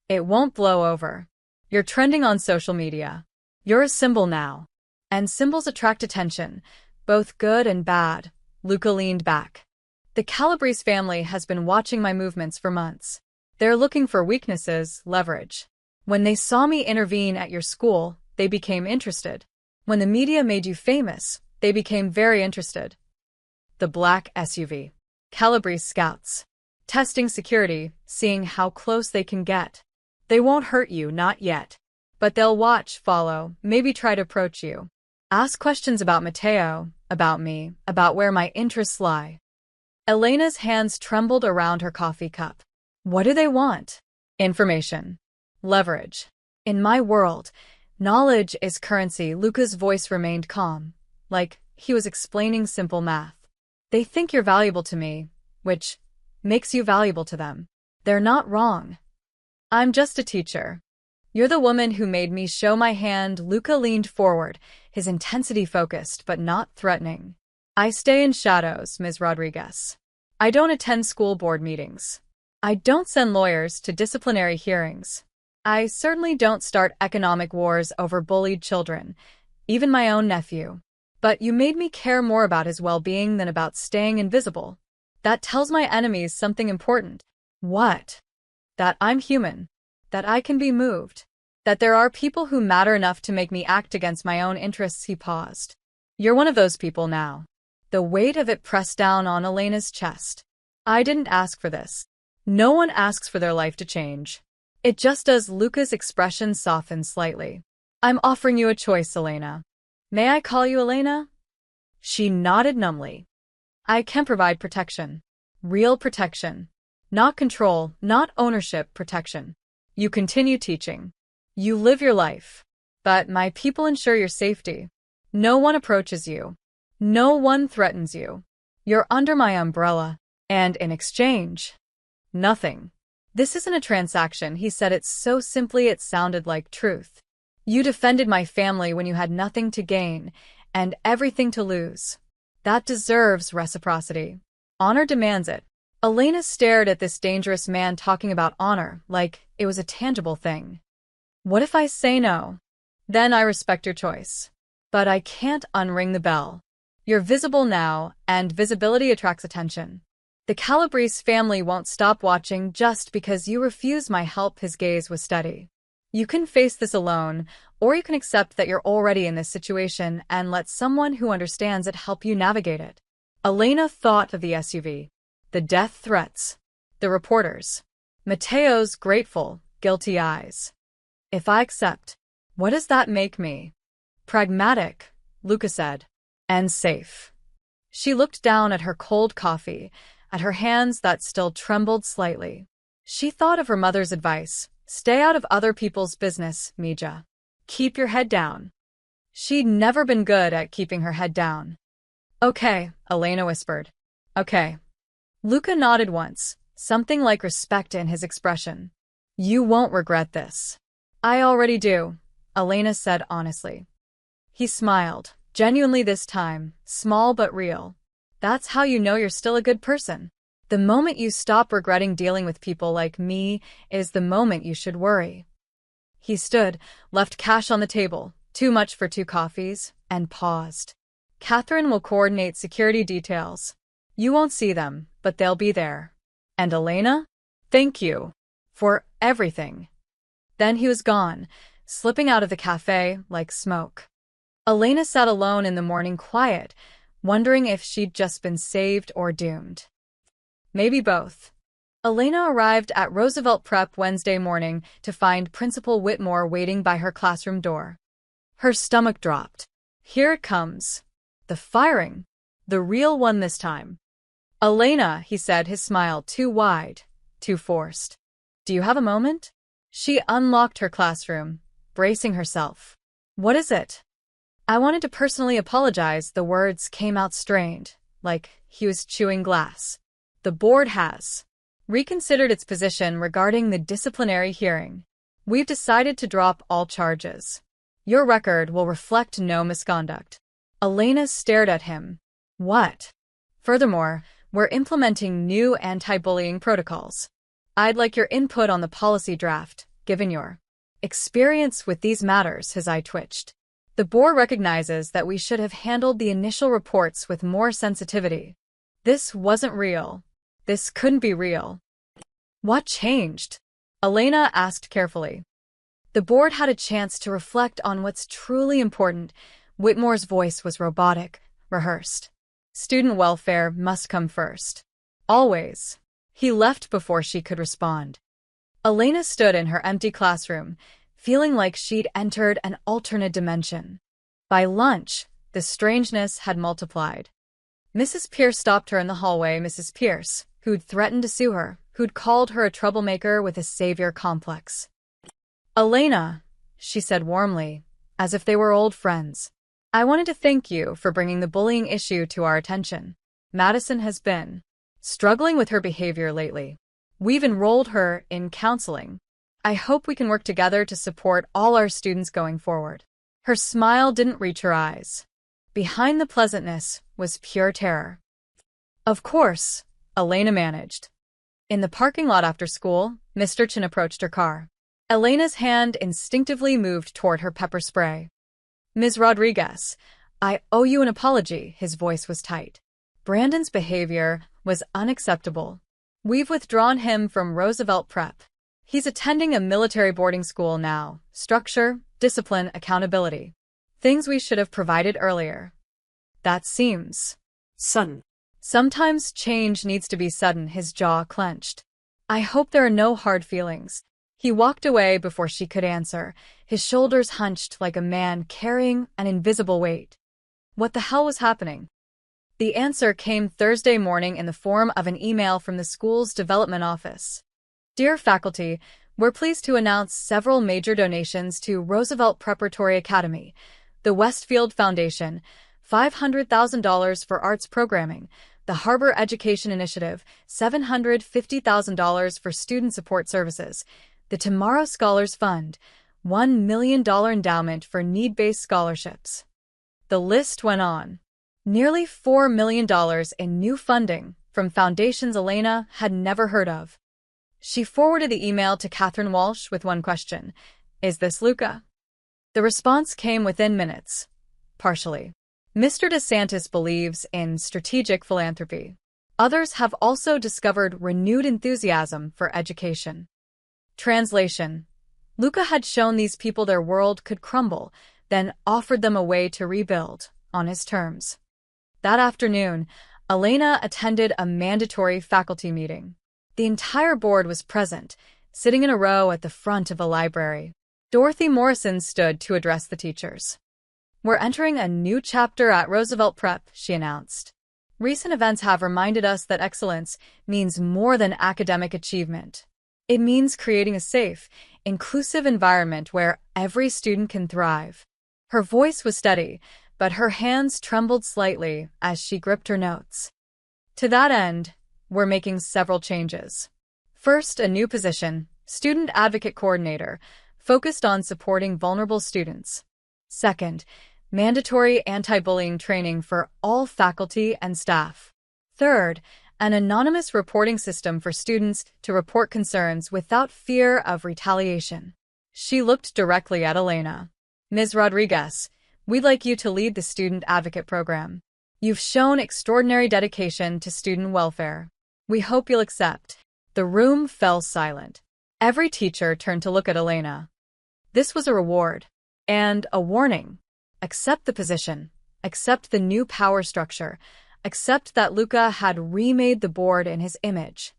"It won't blow over. You're trending on social media. You're a symbol now. And symbols attract attention, both good and bad." Luca leaned back. "The Calabrese family has been watching my movements for months. They're looking for weaknesses, leverage. When they saw me intervene at your school, they became interested. When the media made you famous, they became very interested." The black SUV. Calabrese scouts. Testing security, seeing how close they can get. They won't hurt you, not yet. But they'll watch, follow, maybe try to approach you. Ask questions about Matteo, about me, about where my interests lie. Elena's hands trembled around her coffee cup. What do they want? Information. Leverage. In my world, knowledge is currency. Luca's voice remained calm, like he was explaining simple math. They think you're valuable to me, which makes you valuable to them. They're not wrong. I'm just a teacher. You're the woman who made me show my hand. Luca leaned forward, his intensity focused but not threatening. I stay in shadows, Ms. Rodriguez. I don't attend school board meetings. I don't send lawyers to disciplinary hearings. I certainly don't start economic wars over bullied children, even my own nephew. But you made me care more about his well-being than about staying invisible. That tells my enemies something important. What? That I'm human. That I can be moved. That there are people who matter enough to make me act against my own interests. He paused. You're one of those people now. The weight of it pressed down on Elena's chest. I didn't ask for this. No one asks for their life to change. It just does. Luca's expression softened slightly. I'm offering you a choice, Elena. May I call you Elena? She nodded numbly. I can provide protection. Real protection. Not control, not ownership, protection. You continue teaching. You live your life. But my people ensure your safety. No one approaches you. No one threatens you. You're under my umbrella. And in exchange, nothing. This isn't a transaction. He said it so simply it sounded like truth. You defended my family when you had nothing to gain and everything to lose. That deserves reciprocity. Honor demands it. Elena stared at this dangerous man talking about honor like it was a tangible thing. What if I say no? Then I respect your choice. But I can't unring the bell. You're visible now, and visibility attracts attention. The Calabrese family won't stop watching just because you refuse my help. His gaze was steady. You can face this alone, or you can accept that you're already in this situation and let someone who understands it help you navigate it. Elena thought of the SUV, the death threats, the reporters, Mateo's grateful, guilty eyes. If I accept, what does that make me? Pragmatic, Luca said, and safe. She looked down at her cold coffee, at her hands that still trembled slightly. She thought of her mother's advice. Stay out of other people's business, Mija. Keep your head down. She'd never been good at keeping her head down. Okay, Elena whispered. Okay. Luca nodded once, something like respect in his expression. You won't regret this. I already do, Elena said honestly. He smiled, genuinely this time, small but real. That's how you know you're still a good person. The moment you stop regretting dealing with people like me is the moment you should worry. He stood, left cash on the table, too much for 2 coffees, and paused. Catherine will coordinate security details. You won't see them, but they'll be there. And Elena? Thank you. For everything. Then he was gone, slipping out of the cafe like smoke. Elena sat alone in the morning quiet, wondering if she'd just been saved or doomed. Maybe both. Elena arrived at Roosevelt Prep Wednesday morning to find Principal Whitmore waiting by her classroom door. Her stomach dropped. Here it comes. The firing. The real one this time. Elena, he said, his smile too wide, too forced. Do you have a moment? She unlocked her classroom, bracing herself. What is it? I wanted to personally apologize. The words came out strained, like he was chewing glass. The board has reconsidered its position regarding the disciplinary hearing. We've decided to drop all charges. Your record will reflect no misconduct. Elena stared at him. What? Furthermore, we're implementing new anti-bullying protocols. I'd like your input on the policy draft, given your experience with these matters. His eye twitched. The board recognizes that we should have handled the initial reports with more sensitivity. This wasn't real. This couldn't be real. What changed? Elena asked carefully. The board had a chance to reflect on what's truly important. Whitmore's voice was robotic, rehearsed. Student welfare must come first. Always. He left before she could respond. Elena stood in her empty classroom, feeling like she'd entered an alternate dimension. By lunch, the strangeness had multiplied. Mrs. Pierce stopped her in the hallway. Mrs. Pierce, who'd threatened to sue her, who'd called her a troublemaker with a savior complex. Elena, she said warmly, as if they were old friends. I wanted to thank you for bringing the bullying issue to our attention. Madison has been struggling with her behavior lately. We've enrolled her in counseling. I hope we can work together to support all our students going forward. Her smile didn't reach her eyes. Behind the pleasantness was pure terror. Of course, Elena managed. In the parking lot after school, Mr. Chen approached her car. Elena's hand instinctively moved toward her pepper spray. Ms. Rodriguez, I owe you an apology, his voice was tight. Brandon's behavior was unacceptable. We've withdrawn him from Roosevelt Prep. He's attending a military boarding school now. Structure, discipline, accountability. Things we should have provided earlier. That seems sudden. Sometimes change needs to be sudden, his jaw clenched. I hope there are no hard feelings. He walked away before she could answer, his shoulders hunched like a man carrying an invisible weight. What the hell was happening? The answer came Thursday morning in the form of an email from the school's development office. Dear faculty, we're pleased to announce several major donations to Roosevelt Preparatory Academy, the Westfield Foundation, $500,000 for arts programming, the Harbor Education Initiative, $750,000 for student support services, the Tomorrow Scholars Fund, $1 million endowment for need-based scholarships. The list went on. Nearly $4 million in new funding from foundations Elena had never heard of. She forwarded the email to Catherine Walsh with one question. Is this Luca? The response came within minutes. Partially. Mr. DeSantis believes in strategic philanthropy. Others have also discovered renewed enthusiasm for education. Translation. Luca had shown these people their world could crumble, then offered them a way to rebuild, on his terms. That afternoon, Elena attended a mandatory faculty meeting. The entire board was present, sitting in a row at the front of a library. Dorothy Morrison stood to address the teachers. We're entering a new chapter at Roosevelt Prep, she announced. Recent events have reminded us that excellence means more than academic achievement. It means creating a safe, inclusive environment where every student can thrive. Her voice was steady, but her hands trembled slightly as she gripped her notes. To that end, we're making several changes. First, a new position, Student Advocate Coordinator, focused on supporting vulnerable students. Second, mandatory anti-bullying training for all faculty and staff. Third, an anonymous reporting system for students to report concerns without fear of retaliation. She looked directly at Elena. Ms. Rodriguez, we'd like you to lead the Student Advocate Program. You've shown extraordinary dedication to student welfare. We hope you'll accept. The room fell silent. Every teacher turned to look at Elena. This was a reward. And a warning. Accept the position. Accept the new power structure. Accept that Luca had remade the board in his image.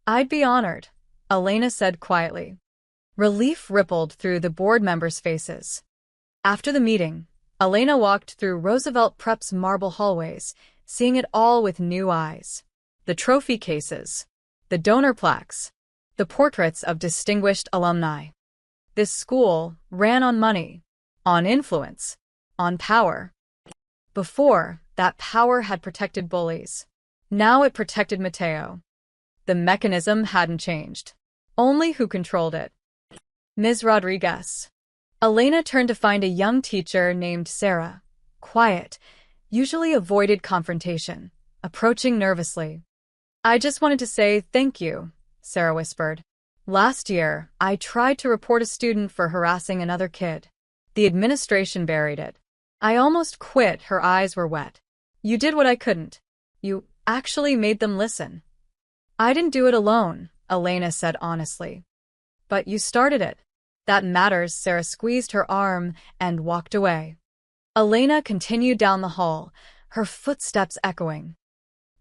I'd be honored, Elena said quietly. Relief rippled through the board members' faces. After the meeting, Elena walked through Roosevelt Prep's marble hallways, seeing it all with new eyes. The trophy cases, the donor plaques, the portraits of distinguished alumni. This school ran on money, on influence, on power. Before, that power had protected bullies. Now it protected Mateo. The mechanism hadn't changed. Only who controlled it. Ms. Rodriguez. Elena turned to find a young teacher named Sarah. Quiet, usually avoided confrontation, approaching nervously. I just wanted to say thank you, Sarah whispered. Last year, I tried to report a student for harassing another kid. The administration buried it. I almost quit, her eyes were wet. You did what I couldn't. You actually made them listen. I didn't do it alone, Elena said honestly. But you started it. That matters, Sarah squeezed her arm and walked away. Elena continued down the hall, her footsteps echoing.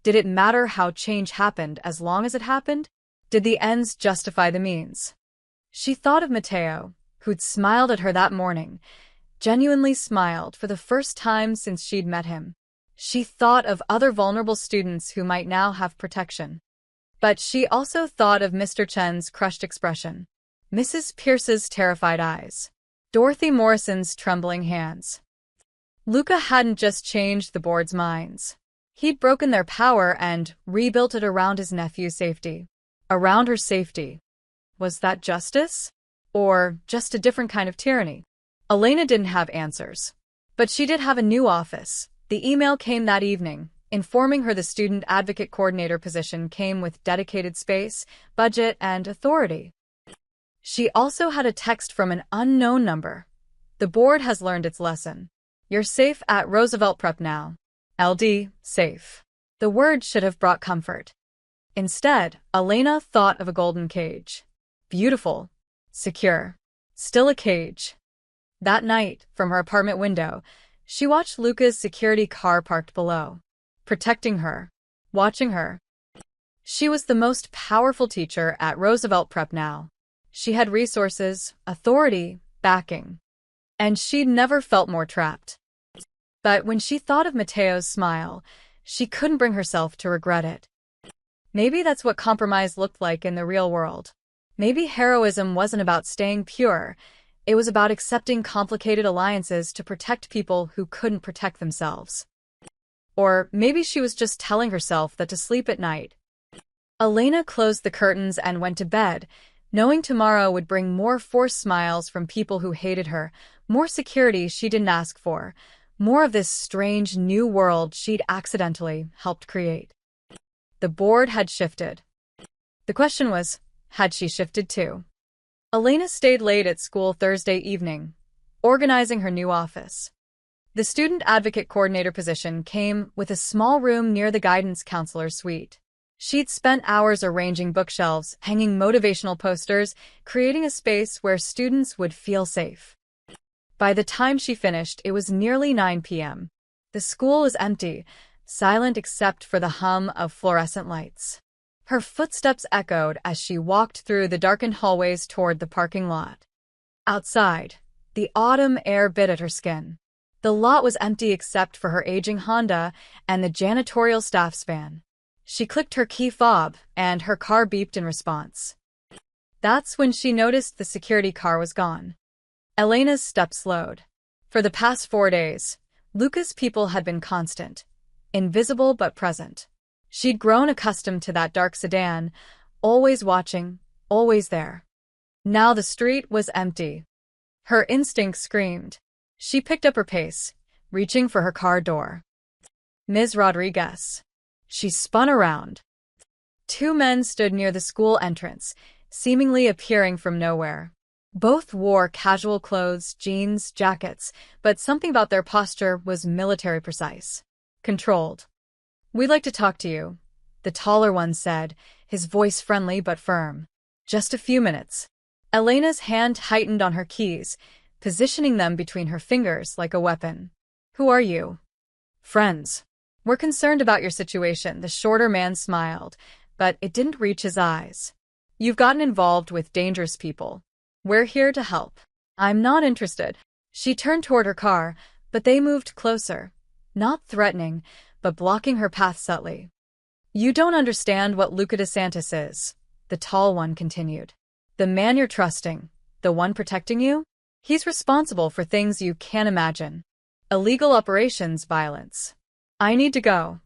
Did it matter how change happened as long as it happened? Did the ends justify the means? She thought of Mateo, who'd smiled at her that morning, genuinely smiled for the first time since she'd met him. She thought of other vulnerable students who might now have protection. But she also thought of Mr. Chen's crushed expression, Mrs. Pierce's terrified eyes, Dorothy Morrison's trembling hands. Luca hadn't just changed the board's minds. He'd broken their power and rebuilt it around his nephew's safety. Around her safety. Was that justice? Or just a different kind of tyranny? Elena didn't have answers. But she did have a new office. The email came that evening, informing her the student advocate coordinator position came with dedicated space, budget, and authority. She also had a text from an unknown number. The board has learned its lesson. You're safe at Roosevelt Prep now. LD, safe. The word should have brought comfort. Instead, Elena thought of a golden cage. Beautiful. Secure. Still a cage. That night, from her apartment window, she watched Luca's security car parked below. Protecting her. Watching her. She was the most powerful teacher at Roosevelt Prep now. She had resources, authority, backing. And she'd never felt more trapped. But when she thought of Mateo's smile, she couldn't bring herself to regret it. Maybe that's what compromise looked like in the real world. Maybe heroism wasn't about staying pure. It was about accepting complicated alliances to protect people who couldn't protect themselves. Or maybe she was just telling herself that to sleep at night. Elena closed the curtains and went to bed, knowing tomorrow would bring more forced smiles from people who hated her, more security she didn't ask for, more of this strange new world she'd accidentally helped create. The board had shifted. The question was, had she shifted too? Elena stayed late at school Thursday evening, organizing her new office. The student advocate coordinator position came with a small room near the guidance counselor suite. She'd spent hours arranging bookshelves, hanging motivational posters, creating a space where students would feel safe. By the time she finished, it was nearly 9 p.m. The school was empty, silent except for the hum of fluorescent lights. Her footsteps echoed as she walked through the darkened hallways toward the parking lot. Outside, the autumn air bit at her skin. The lot was empty except for her aging Honda and the janitorial staff's van. She clicked her key fob, and her car beeped in response. That's when she noticed the security car was gone. Elena's steps slowed. For the past 4 days, Luca's people had been constant, invisible but present. She'd grown accustomed to that dark sedan, always watching, always there. Now the street was empty. Her instinct screamed. She picked up her pace, reaching for her car door. Ms. Rodriguez. She spun around. 2 men stood near the school entrance, seemingly appearing from nowhere. Both wore casual clothes, jeans, jackets, but something about their posture was military precise. Controlled. "We'd like to talk to you," the taller one said, his voice friendly but firm. "Just a few minutes." Elena's hand tightened on her keys, positioning them between her fingers like a weapon. "Who are you?" "Friends. We're concerned about your situation," the shorter man smiled, but it didn't reach his eyes. "You've gotten involved with dangerous people. We're here to help." "I'm not interested." She turned toward her car, but they moved closer, not threatening, but blocking her path subtly. "You don't understand what Luca DeSantis is," the tall one continued. "The man you're trusting, the one protecting you? He's responsible for things you can't imagine. Illegal operations, violence. I need to go."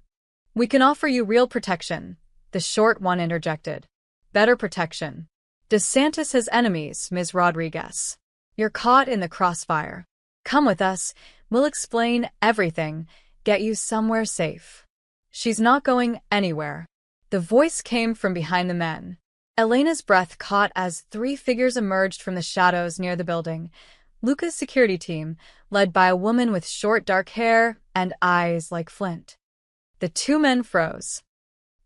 "We can offer you real protection," the short one interjected. "Better protection. DeSantis has enemies, Ms. Rodriguez. You're caught in the crossfire. Come with us, we'll explain everything, get you somewhere safe." "She's not going anywhere." The voice came from behind the men. Elena's breath caught as 3 figures emerged from the shadows near the building. Luca's security team, led by a woman with short dark hair and eyes like flint. The 2 men froze.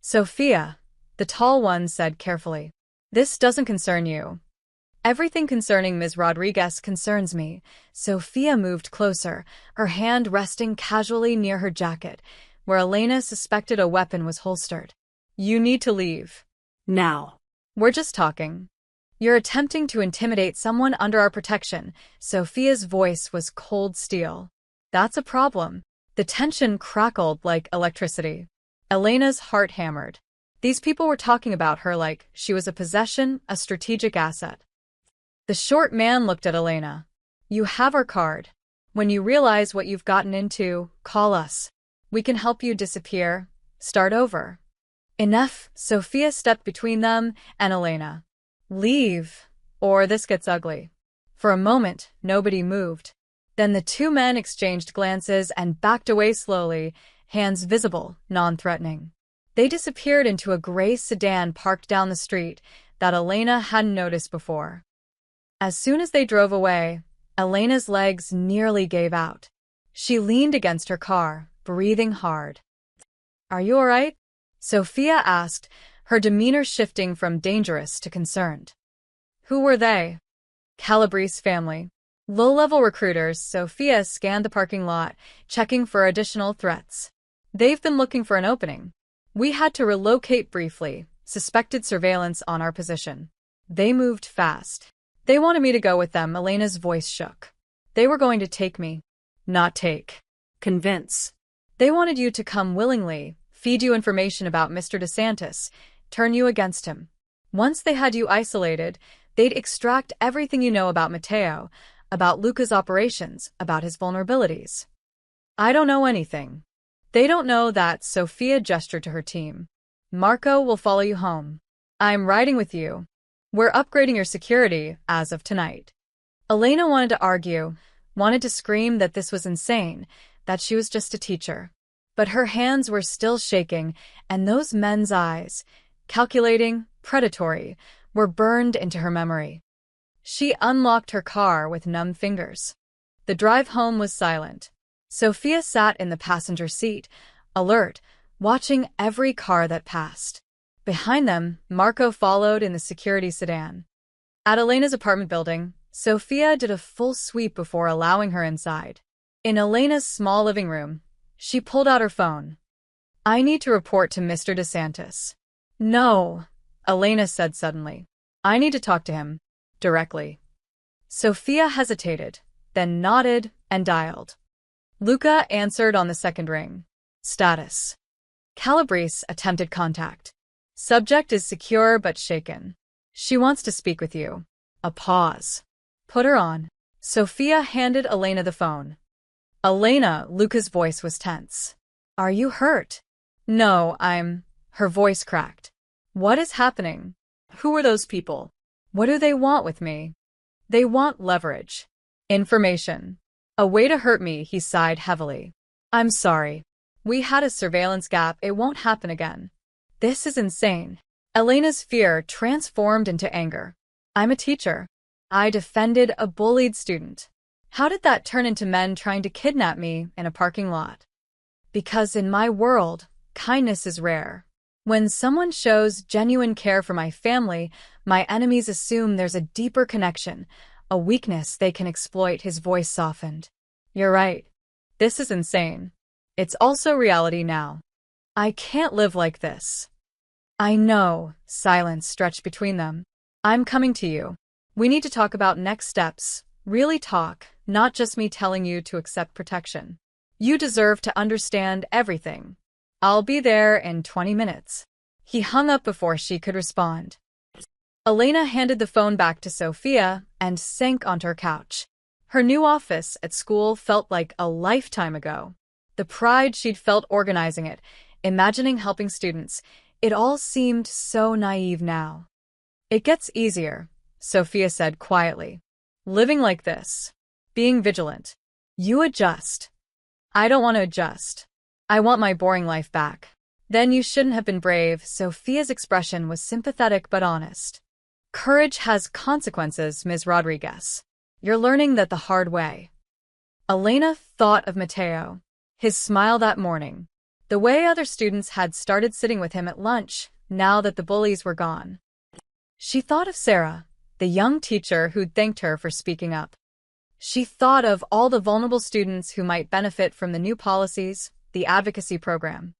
"Sophia," the tall one said carefully. "This doesn't concern you." "Everything concerning Ms. Rodriguez concerns me." Sophia moved closer, her hand resting casually near her jacket, where Elena suspected a weapon was holstered. "You need to leave. Now." "We're just talking." "You're attempting to intimidate someone under our protection." Sophia's voice was cold steel. "That's a problem." The tension crackled like electricity. Elena's heart hammered. These people were talking about her like she was a possession, a strategic asset. The short man looked at Elena. "You have our card. When you realize what you've gotten into, call us. We can help you disappear, start over." "Enough." Sophia stepped between them and Elena. "Leave, or this gets ugly." For a moment, nobody moved. Then the 2 men exchanged glances and backed away slowly, hands visible, non-threatening. They disappeared into a gray sedan parked down the street that Elena hadn't noticed before. As soon as they drove away, Elena's legs nearly gave out. She leaned against her car, breathing hard. "Are you all right?" Sophia asked, her demeanor shifting from dangerous to concerned. Who were they? Calabrese's family. Low-level recruiters. Sophia scanned the parking lot, checking for additional threats. They've been looking for an opening. We had to relocate briefly, suspected surveillance on our position. They moved fast. They wanted me to go with them. Elena's voice shook. They were going to take me. Not take. Convince. They wanted you to come willingly, feed you information about Mr. DeSantis, turn you against him. Once they had you isolated, they'd extract everything you know about Mateo, about Luca's operations, about his vulnerabilities. I don't know anything. They don't know that. Sophia gestured to her team. Marco will follow you home. I'm riding with you. We're upgrading your security as of tonight. Elena wanted to argue, wanted to scream that this was insane, that she was just a teacher. But her hands were still shaking, and those men's eyes, calculating, predatory, were burned into her memory. She unlocked her car with numb fingers. The drive home was silent. Sophia sat in the passenger seat, alert, watching every car that passed. Behind them, Marco followed in the security sedan. At Elena's apartment building, Sophia did a full sweep before allowing her inside. In Elena's small living room, she pulled out her phone. I need to report to Mr. DeSantis. No, Elena said suddenly. I need to talk to him. Directly. Sophia hesitated, then nodded and dialed. Luca answered on the second ring. Status. Calabrese attempted contact. Subject is secure but shaken. She wants to speak with you. A pause. Put her on. Sophia handed Elena the phone. Elena, Luca's voice was tense. Are you hurt? No, Her voice cracked. What is happening? Who are those people? What do they want with me? They want leverage. Information. A way to hurt me, he sighed heavily. I'm sorry. We had a surveillance gap. It won't happen again. This is insane. Elena's fear transformed into anger. I'm a teacher. I defended a bullied student. How did that turn into men trying to kidnap me in a parking lot? Because in my world, kindness is rare. When someone shows genuine care for my family, my enemies assume there's a deeper connection, a weakness they can exploit. His voice softened. You're right. This is insane. It's also reality now. I can't live like this. I know. Silence stretched between them. I'm coming to you. We need to talk about next steps. Really talk, not just me telling you to accept protection. You deserve to understand everything. I'll be there in 20 minutes. He hung up before she could respond. Elena handed the phone back to Sophia and sank onto her couch. Her new office at school felt like a lifetime ago. The pride she'd felt organizing it, imagining helping students, it all seemed so naive now. It gets easier, Sophia said quietly. Living like this. Being vigilant. You adjust. I don't want to adjust. I want my boring life back. Then you shouldn't have been brave. Sophia's expression was sympathetic but honest. Courage has consequences, Ms. Rodriguez. You're learning that the hard way. Elena thought of Mateo. His smile that morning. The way other students had started sitting with him at lunch, now that the bullies were gone. She thought of Sarah, the young teacher who'd thanked her for speaking up. She thought of all the vulnerable students who might benefit from the new policies, the advocacy program.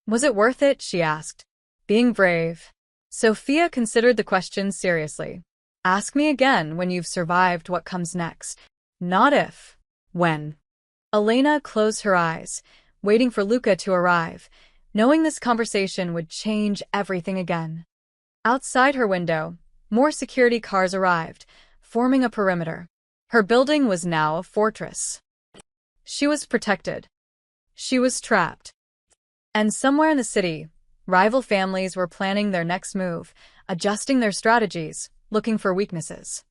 Was it worth it? She asked. Being brave. Sophia considered the question seriously. Ask me again when you've survived what comes next. Not if. When. Elena closed her eyes, waiting for Luca to arrive, knowing this conversation would change everything again. Outside her window, more security cars arrived, forming a perimeter. Her building was now a fortress. She was protected. She was trapped. And somewhere in the city, rival families were planning their next move, adjusting their strategies, looking for weaknesses.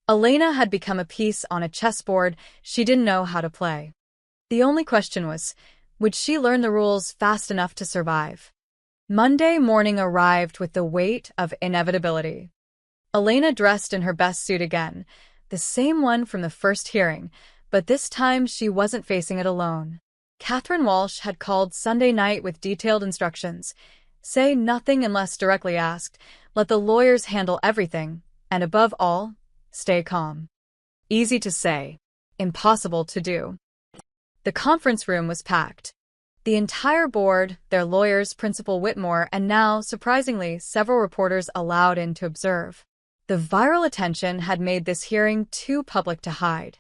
Elena had become a piece on a chessboard she didn't know how to play. The only question was, Would she learn the rules fast enough to survive? Monday morning arrived with the weight of inevitability. Elena dressed in her best suit again, the same one from the first hearing, but this time she wasn't facing it alone. Catherine Walsh had called Sunday night with detailed instructions. Say nothing unless directly asked, let the lawyers handle everything, and above all, stay calm. Easy to say, impossible to do. The conference room was packed. The entire board, their lawyers, Principal Whitmore, and now, surprisingly, several reporters allowed in to observe. The viral attention had made this hearing too public to hide.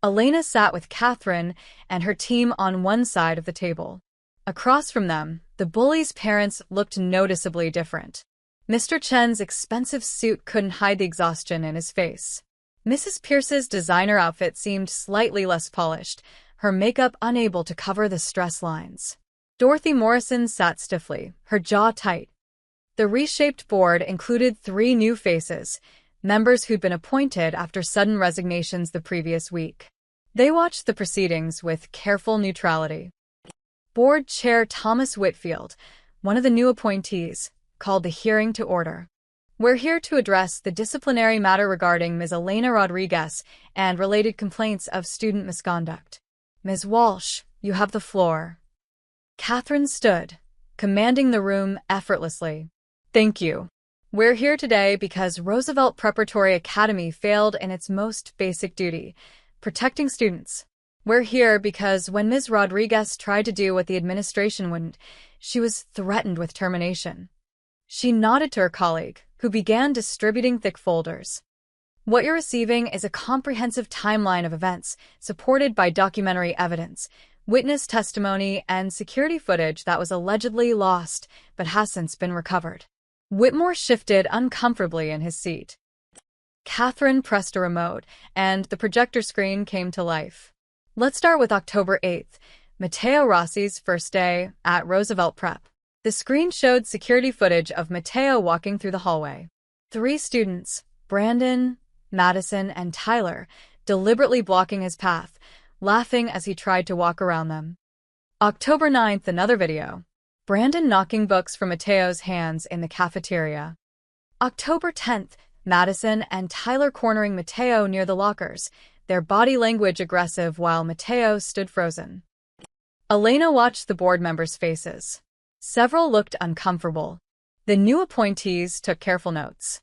Elena sat with Catherine and her team on one side of the table. Across from them, the bully's parents looked noticeably different. Mr. Chen's expensive suit couldn't hide the exhaustion in his face. Mrs. Pierce's designer outfit seemed slightly less polished, her makeup unable to cover the stress lines. Dorothy Morrison sat stiffly, her jaw tight. The reshaped board included 3 new faces, members who'd been appointed after sudden resignations the previous week. They watched the proceedings with careful neutrality. Board Chair Thomas Whitfield, one of the new appointees, called the hearing to order. We're here to address the disciplinary matter regarding Ms. Elena Rodriguez and related complaints of student misconduct. Ms. Walsh, you have the floor. Catherine stood, commanding the room effortlessly. Thank you. We're here today because Roosevelt Preparatory Academy failed in its most basic duty, protecting students. We're here because when Ms. Rodriguez tried to do what the administration wouldn't, she was threatened with termination. She nodded to her colleague, who began distributing thick folders. What you're receiving is a comprehensive timeline of events, supported by documentary evidence, witness testimony, and security footage that was allegedly lost but has since been recovered. Whitmore shifted uncomfortably in his seat. Catherine pressed a remote, and the projector screen came to life. Let's start with October 8th, Matteo Rossi's first day at Roosevelt Prep. The screen showed security footage of Matteo walking through the hallway. 3 students, Brandon, Madison, and Tyler, deliberately blocking his path, laughing as he tried to walk around them. October 9th, another video. Brandon knocking books from Matteo's hands in the cafeteria. October 10th, Madison and Tyler cornering Matteo near the lockers, their body language aggressive while Matteo stood frozen. Elena watched the board members' faces. Several looked uncomfortable. The new appointees took careful notes.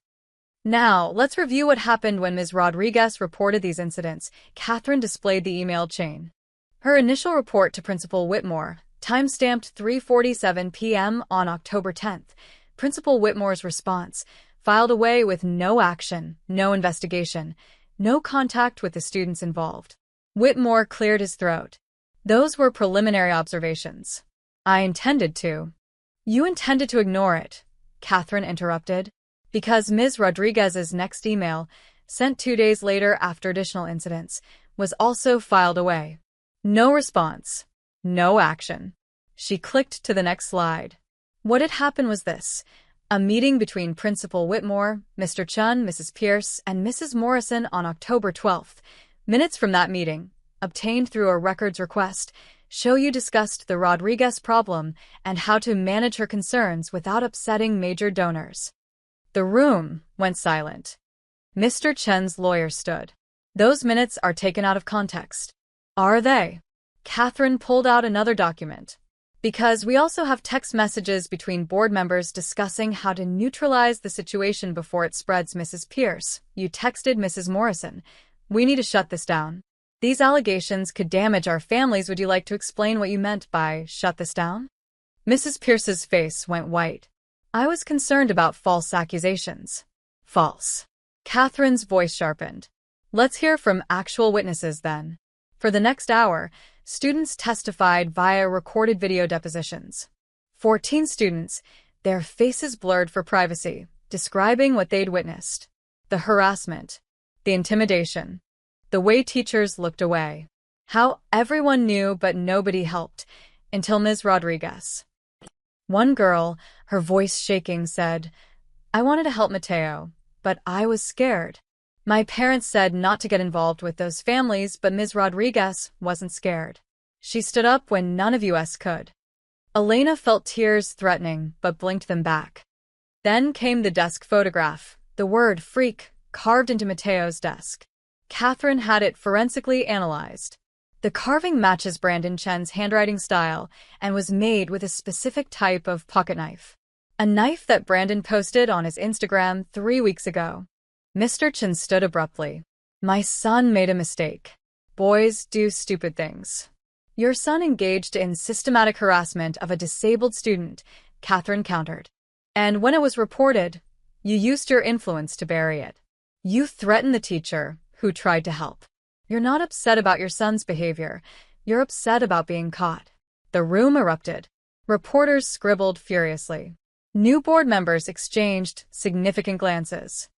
Now, let's review what happened when Ms. Rodriguez reported these incidents. Catherine displayed the email chain. Her initial report to Principal Whitmore, time-stamped 3:47 p.m. on October 10th. Principal Whitmore's response, filed away with no action, no investigation, no contact with the students involved. Whitmore cleared his throat. Those were preliminary observations. I intended to. You intended to ignore it, Catherine interrupted, because Ms. Rodriguez's next email, sent 2 days later after additional incidents, was also filed away. No response. No action. She clicked to the next slide. What had happened was this. A meeting between Principal Whitmore, Mr. Chun, Mrs. Pierce, and Mrs. Morrison on October 12th. Minutes from that meeting, obtained through a records request, show you discussed the Rodriguez problem and how to manage her concerns without upsetting major donors. The room went silent. Mr. Chen's lawyer stood. Those minutes are taken out of context. Are they? Catherine pulled out another document. Because we also have text messages between board members discussing how to neutralize the situation before it spreads. Mrs. Pierce, you texted Mrs. Morrison. We need to shut this down. These allegations could damage our families. Would you like to explain what you meant by shut this down? Mrs. Pierce's face went white. I was concerned about false accusations. False. Catherine's voice sharpened. Let's hear from actual witnesses then. For the next hour, students testified via recorded video depositions. 14 students, their faces blurred for privacy, describing what they'd witnessed. The harassment, the intimidation, the way teachers looked away. How everyone knew but nobody helped, until Ms. Rodriguez. One girl, her voice shaking, said, I wanted to help Matteo, but I was scared. My parents said not to get involved with those families, but Ms. Rodriguez wasn't scared. She stood up when none of us could. Elena felt tears threatening, but blinked them back. Then came the desk photograph, the word freak carved into Mateo's desk. Catherine had it forensically analyzed. The carving matches Brandon Chen's handwriting style and was made with a specific type of pocketknife. A knife that Brandon posted on his Instagram 3 weeks ago. Mr. Chen stood abruptly. My son made a mistake. Boys do stupid things. Your son engaged in systematic harassment of a disabled student, Catherine countered. And when it was reported, you used your influence to bury it. You threatened the teacher, who tried to help. You're not upset about your son's behavior. You're upset about being caught. The room erupted. Reporters scribbled furiously. New board members exchanged significant glances.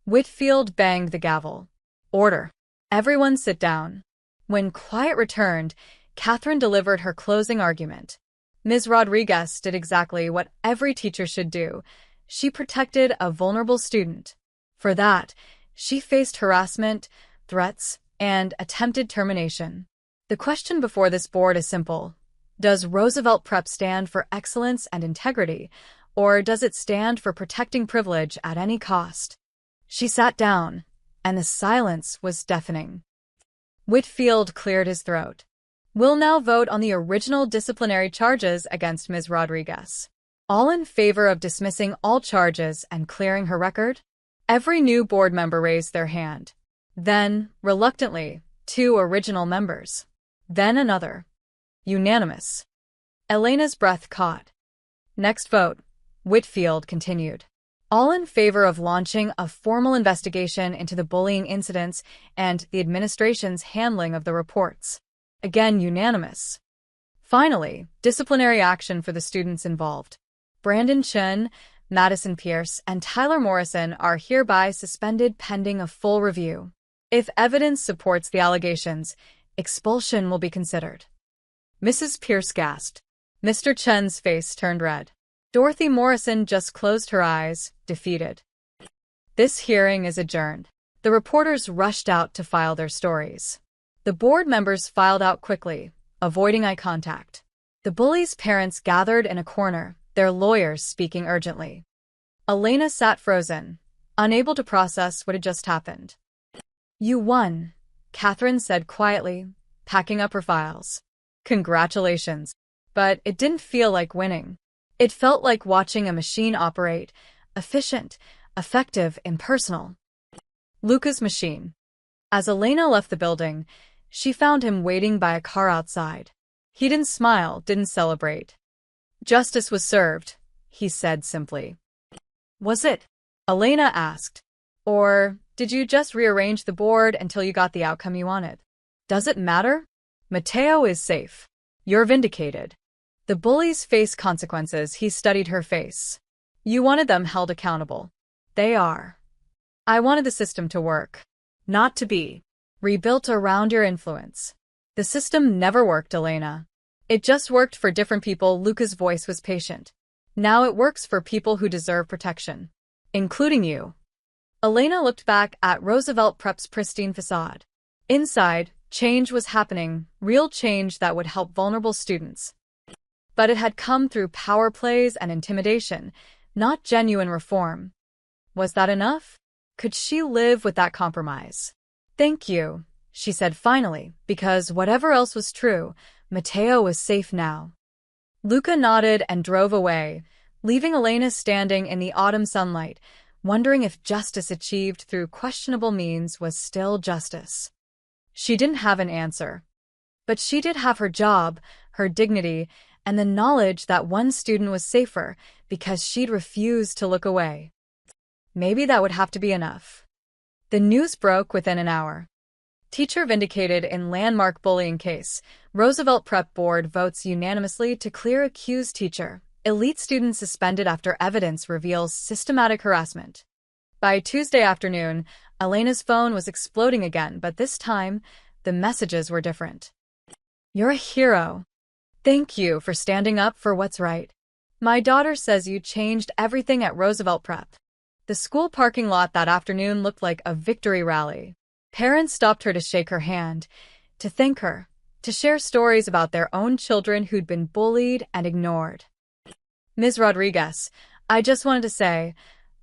Whitfield banged the gavel. Order. Everyone sit down. When quiet returned, Catherine delivered her closing argument. Ms. Rodriguez did exactly what every teacher should do. She protected a vulnerable student. For that, she faced harassment, threats, and attempted termination. The question before this board is simple. Does Roosevelt Prep stand for excellence and integrity, or does it stand for protecting privilege at any cost? She sat down, and the silence was deafening. Whitfield cleared his throat. We'll now vote on the original disciplinary charges against Ms. Rodriguez. All in favor of dismissing all charges and clearing her record? Every new board member raised their hand. Then, reluctantly, 2 original members. Then another. Unanimous. Elena's breath caught. Next vote. Whitfield continued. All in favor of launching a formal investigation into the bullying incidents and the administration's handling of the reports. Again unanimous. Finally, disciplinary action for the students involved. Brandon Chen, Madison Pierce, and Tyler Morrison are hereby suspended pending a full review. If evidence supports the allegations, expulsion will be considered. Mrs. Pierce gasped. Mr. Chen's face turned red. Dorothy Morrison just closed her eyes, defeated. This hearing is adjourned. The reporters rushed out to file their stories. The board members filed out quickly, avoiding eye contact. The bullies' parents gathered in a corner, their lawyers speaking urgently. Elena sat frozen, unable to process what had just happened. You won, Catherine said quietly, packing up her files. Congratulations. But it didn't feel like winning. It felt like watching a machine operate, efficient, effective, impersonal. Luca's machine. As Elena left the building, she found him waiting by a car outside. He didn't smile, didn't celebrate. Justice was served, he said simply. Was it? Elena asked. Or did you just rearrange the board until you got the outcome you wanted? Does it matter? Mateo is safe. You're vindicated. The bullies face consequences. He studied her face. You wanted them held accountable. They are. I wanted the system to work, not to be rebuilt around your influence. The system never worked, Elena. It just worked for different people. Luca's voice was patient. Now it works for people who deserve protection, including you. Elena looked back at Roosevelt Prep's pristine facade. Inside, change was happening, real change that would help vulnerable students. But it had come through power plays and intimidation, not genuine reform. Was that enough? Could she live with that compromise? Thank you, she said finally, because whatever else was true, Mateo was safe now. Luca nodded and drove away, leaving Elena standing in the autumn sunlight, wondering if justice achieved through questionable means was still justice. She didn't have an answer. But she did have her job, her dignity, and the knowledge that one student was safer because she'd refused to look away. Maybe that would have to be enough. The news broke within an hour. Teacher vindicated in landmark bullying case. Roosevelt Prep Board votes unanimously to clear accused teacher. Elite student suspended after evidence reveals systematic harassment. By Tuesday afternoon, Elena's phone was exploding again, but this time, the messages were different. You're a hero. Thank you for standing up for what's right. My daughter says you changed everything at Roosevelt Prep. The school parking lot that afternoon looked like a victory rally. Parents stopped her to shake her hand, to thank her, to share stories about their own children who'd been bullied and ignored. Ms. Rodriguez, I just wanted to say,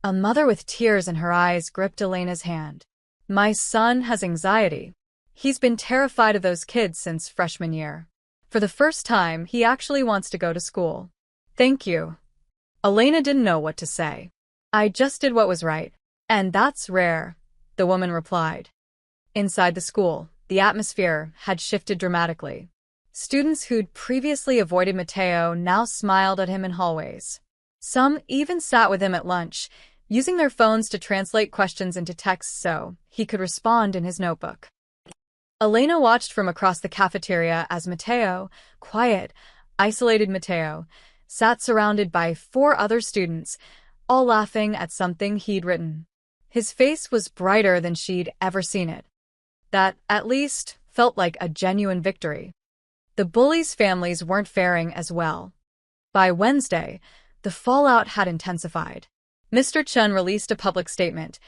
a mother with tears in her eyes gripped Elena's hand. My son has anxiety. He's been terrified of those kids since freshman year. For the first time, he actually wants to go to school. Thank you. Elena didn't know what to say. I just did what was right. And that's rare, the woman replied. Inside the school, the atmosphere had shifted dramatically. Students who'd previously avoided Mateo now smiled at him in hallways. Some even sat with him at lunch, using their phones to translate questions into text so he could respond in his notebook. Elena watched from across the cafeteria as Mateo, quiet, isolated Mateo, sat surrounded by 4 other students, all laughing at something he'd written. His face was brighter than she'd ever seen it. That, at least, felt like a genuine victory. The bullies' families weren't faring as well. By Wednesday, the fallout had intensified. Mr. Chun released a public statement.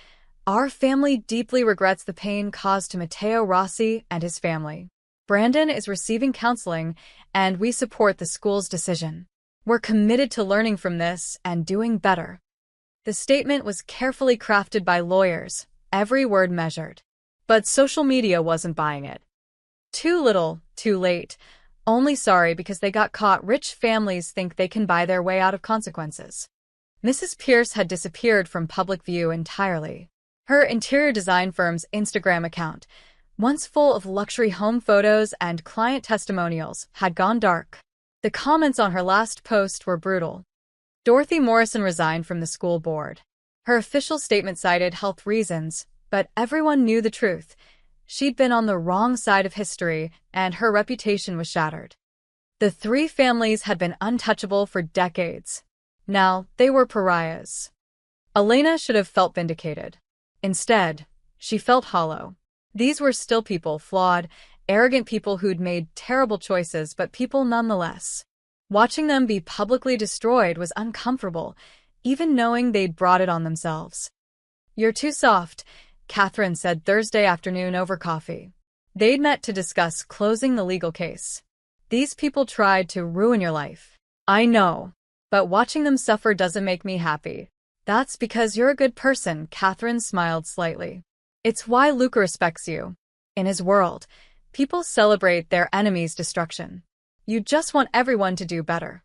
Our family deeply regrets the pain caused to Matteo Rossi and his family. Brandon is receiving counseling, and we support the school's decision. We're committed to learning from this and doing better. The statement was carefully crafted by lawyers, every word measured. But social media wasn't buying it. Too little, too late. Only sorry because they got caught. Rich families think they can buy their way out of consequences. Mrs. Pierce had disappeared from public view entirely. Her interior design firm's Instagram account, once full of luxury home photos and client testimonials, had gone dark. The comments on her last post were brutal. Dorothy Morrison resigned from the school board. Her official statement cited health reasons, but everyone knew the truth. She'd been on the wrong side of history, and her reputation was shattered. The 3 families had been untouchable for decades. Now, they were pariahs. Elena should have felt vindicated. Instead, she felt hollow. These were still people, flawed, arrogant people who'd made terrible choices, but people nonetheless. Watching them be publicly destroyed was uncomfortable, even knowing they'd brought it on themselves. You're too soft, Catherine said Thursday afternoon over coffee. They'd met to discuss closing the legal case. These people tried to ruin your life. I know, but watching them suffer doesn't make me happy. That's because you're a good person, Catherine smiled slightly. It's why Luca respects you. In his world, people celebrate their enemies' destruction. You just want everyone to do better.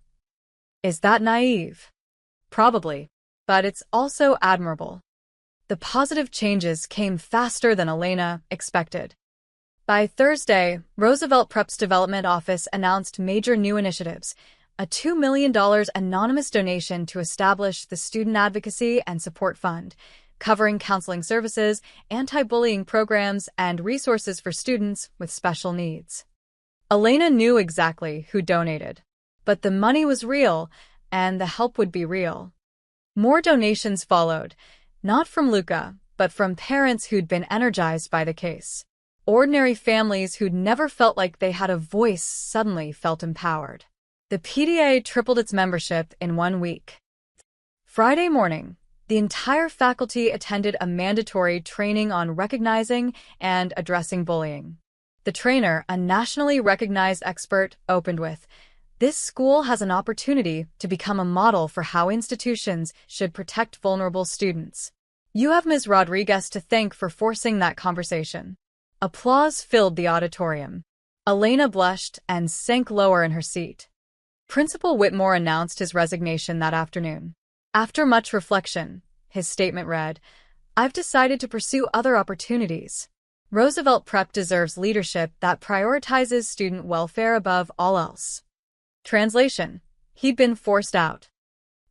Is that naive? Probably, but it's also admirable. The positive changes came faster than Elena expected. By Thursday, Roosevelt Prep's development office announced major new initiatives, a $2 million anonymous donation to establish the Student Advocacy and Support Fund, covering counseling services, anti-bullying programs, and resources for students with special needs. Elena knew exactly who donated, but the money was real, and the help would be real. More donations followed, not from Luca, but from parents who'd been energized by the case. Ordinary families who'd never felt like they had a voice suddenly felt empowered. The PDA tripled its membership in 1 week. Friday morning, the entire faculty attended a mandatory training on recognizing and addressing bullying. The trainer, a nationally recognized expert, opened with, "This school has an opportunity to become a model for how institutions should protect vulnerable students. You have Ms. Rodriguez to thank for forcing that conversation." Applause filled the auditorium. Elena blushed and sank lower in her seat. Principal Whitmore announced his resignation that afternoon. After much reflection, his statement read, "I've decided to pursue other opportunities. Roosevelt Prep deserves leadership that prioritizes student welfare above all else." Translation: he'd been forced out.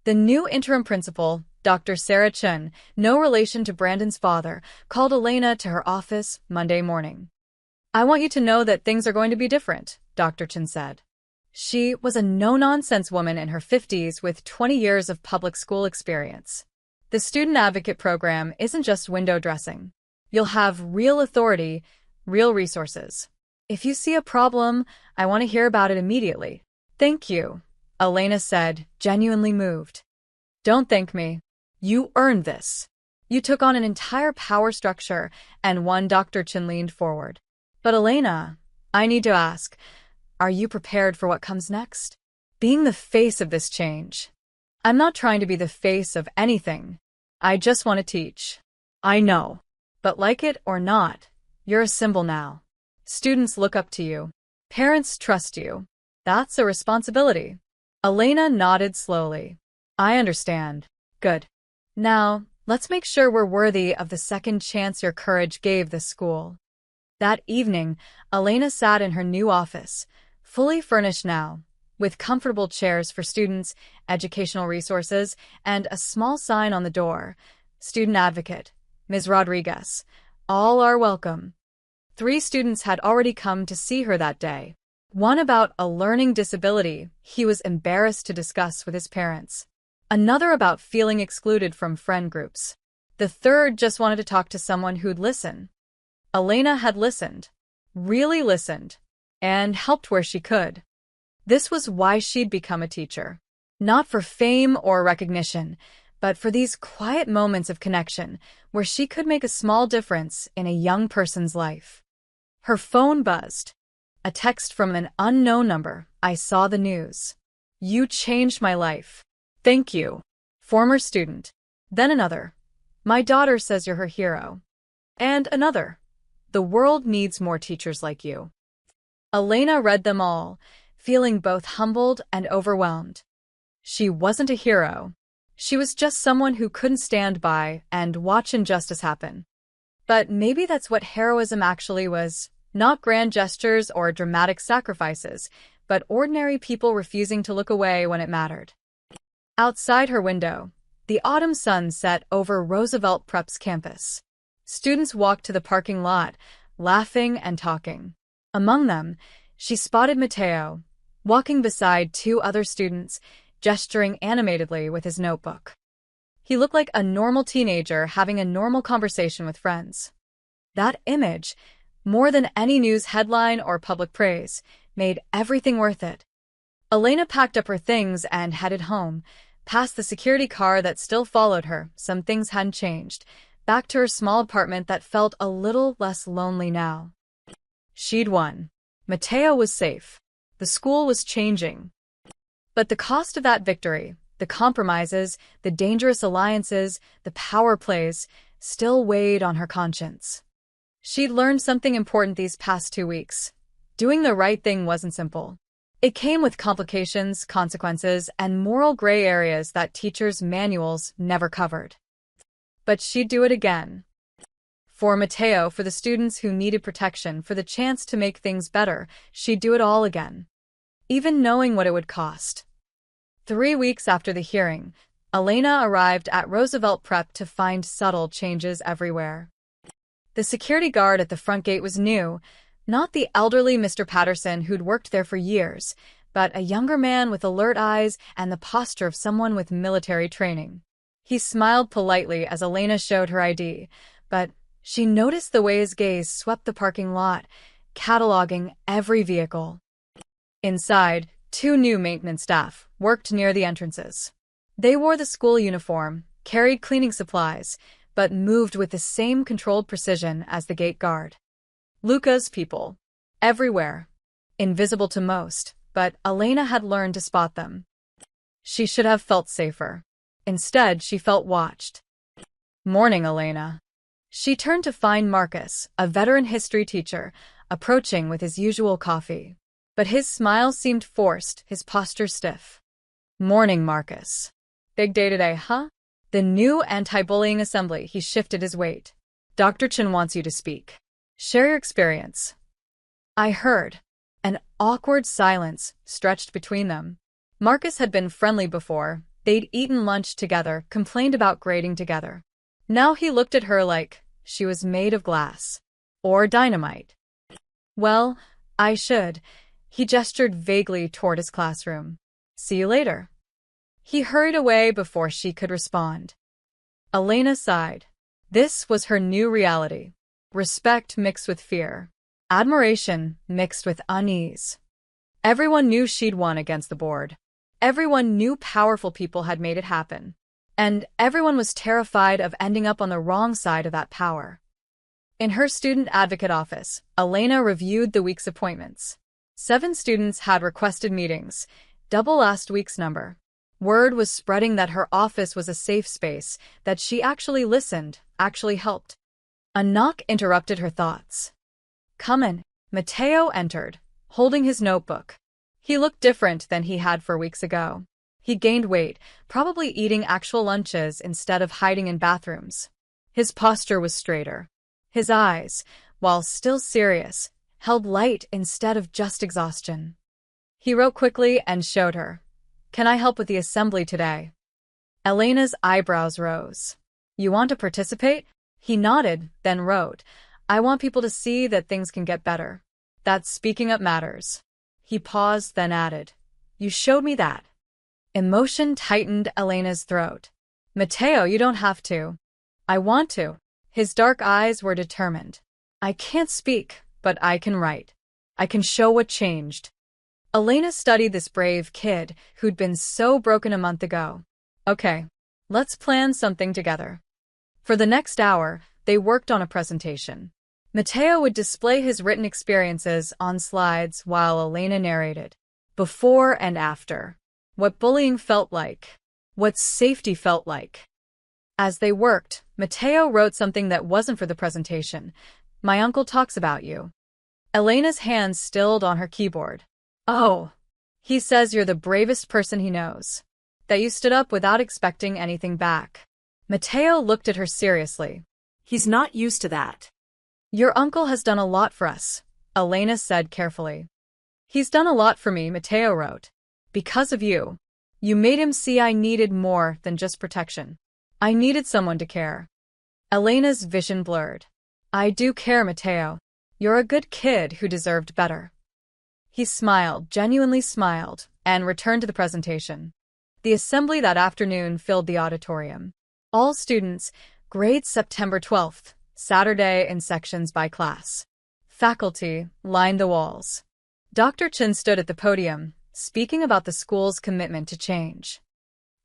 The new interim principal, Dr. Sarah Chun, no relation to Brandon's father, called Elena to her office Monday morning. "I want you to know that things are going to be different," Dr. Chun said. She was a no-nonsense woman in her 50s with 20 years of public school experience. The Student Advocate program isn't just window dressing. You'll have real authority, real resources. If you see a problem, I want to hear about it immediately. "Thank you," Elena said, genuinely moved. "Don't thank me. You earned this. You took on an entire power structure," and one Dr. Chin leaned forward. "But Elena, I need to ask, are you prepared for what comes next? Being the face of this change. I'm not trying to be the face of anything. I just want to teach. I know. But like it or not, you're a symbol now. Students look up to you. Parents trust you. That's a responsibility. Elena nodded slowly. I understand. Good. Now, let's make sure we're worthy of the second chance your courage gave this school. That evening, Elena sat in her new office, fully furnished now, with comfortable chairs for students, educational resources, and a small sign on the door. Student Advocate, Ms. Rodriguez. All are welcome. 3 students had already come to see her that day. One about a learning disability he was embarrassed to discuss with his parents. Another about feeling excluded from friend groups. The third just wanted to talk to someone who'd listen. Elena had listened, really listened, and helped where she could. This was why she'd become a teacher. Not for fame or recognition, but for these quiet moments of connection where she could make a small difference in a young person's life. Her phone buzzed. A text from an unknown number. I saw the news. You changed my life. Thank you. Former student. Then another. My daughter says you're her hero. And another. The world needs more teachers like you. Elena read them all, feeling both humbled and overwhelmed. She wasn't a hero. She was just someone who couldn't stand by and watch injustice happen. But maybe that's what heroism actually was. Not grand gestures or dramatic sacrifices, but ordinary people refusing to look away when it mattered. Outside her window, the autumn sun set over Roosevelt Prep's campus. Students walked to the parking lot, laughing and talking. Among them, she spotted Mateo, walking beside 2 other students, gesturing animatedly with his notebook. He looked like a normal teenager having a normal conversation with friends. That image, more than any news headline or public praise, made everything worth it. Elena packed up her things and headed home, past the security car that still followed her. Some things hadn't changed, back to her small apartment that felt a little less lonely now. She'd won. Mateo was safe. The school was changing. But the cost of that victory, the compromises, the dangerous alliances, the power plays, still weighed on her conscience. She'd learned something important these past 2 weeks. Doing the right thing wasn't simple. It came with complications, consequences, and moral gray areas that teachers' manuals never covered. But she'd do it again. For Mateo, for the students who needed protection, for the chance to make things better, she'd do it all again. Even knowing what it would cost. 3 weeks after the hearing, Elena arrived at Roosevelt Prep to find subtle changes everywhere. The security guard at the front gate was new, not the elderly Mr. Patterson who'd worked there for years, but a younger man with alert eyes and the posture of someone with military training. He smiled politely as Elena showed her ID, but she noticed the way his gaze swept the parking lot, cataloging every vehicle. Inside, 2 new maintenance staff worked near the entrances. They wore the school uniform, carried cleaning supplies, but moved with the same controlled precision as the gate guard. Luca's people. Everywhere. Invisible to most, but Elena had learned to spot them. She should have felt safer. Instead, she felt watched. Morning, Elena. She turned to find Marcus, a veteran history teacher, approaching with his usual coffee. But his smile seemed forced, his posture stiff. Morning, Marcus. Big day today, huh? The new anti-bullying assembly. He shifted his weight. Dr. Chen wants you to speak. Share your experience. I heard. An awkward silence stretched between them. Marcus had been friendly before. They'd eaten lunch together, complained about grading together. Now he looked at her like she was made of glass. Or dynamite. Well, I should. He gestured vaguely toward his classroom. See you later. He hurried away before she could respond. Elena sighed. This was her new reality. Respect mixed with fear. Admiration mixed with unease. Everyone knew she'd won against the board. Everyone knew powerful people had made it happen. And everyone was terrified of ending up on the wrong side of that power. In her student advocate office, Elena reviewed the week's appointments. 7 students had requested meetings, double last week's number. Word was spreading that her office was a safe space, that she actually listened, actually helped. A knock interrupted her thoughts. "Come in." Mateo entered, holding his notebook. He looked different than he had 4 weeks ago. He gained weight, probably eating actual lunches instead of hiding in bathrooms. His posture was straighter. His eyes, while still serious, held light instead of just exhaustion. He wrote quickly and showed her. "Can I help with the assembly today?" Elena's eyebrows rose. "You want to participate?" He nodded, then wrote, "I want people to see that things can get better. That speaking up matters." He paused, then added, "You showed me that." Emotion tightened Elena's throat. "Mateo, you don't have to." "I want to." His dark eyes were determined. "I can't speak, but I can write. I can show what changed." Elena studied this brave kid who'd been so broken a month ago. "Okay, let's plan something together." For the next hour, they worked on a presentation. Mateo would display his written experiences on slides while Elena narrated. Before and after. What bullying felt like. What safety felt like. As they worked, Mateo wrote something that wasn't for the presentation. "My uncle talks about you." Elena's hands stilled on her keyboard. "Oh. He says you're the bravest person he knows. That you stood up without expecting anything back." Mateo looked at her seriously. He's not used to that. "Your uncle has done a lot for us," Elena said carefully. "He's done a lot for me," Mateo wrote. "Because of you. You made him see I needed more than just protection. I needed someone to care." Elena's vision blurred. "I do care, Mateo. You're a good kid who deserved better." He smiled, genuinely smiled, and returned to the presentation. The assembly that afternoon filled the auditorium. All students, grades September 12th, Saturday in sections by class. Faculty lined the walls. Dr. Chin stood at the podium, speaking about the school's commitment to change.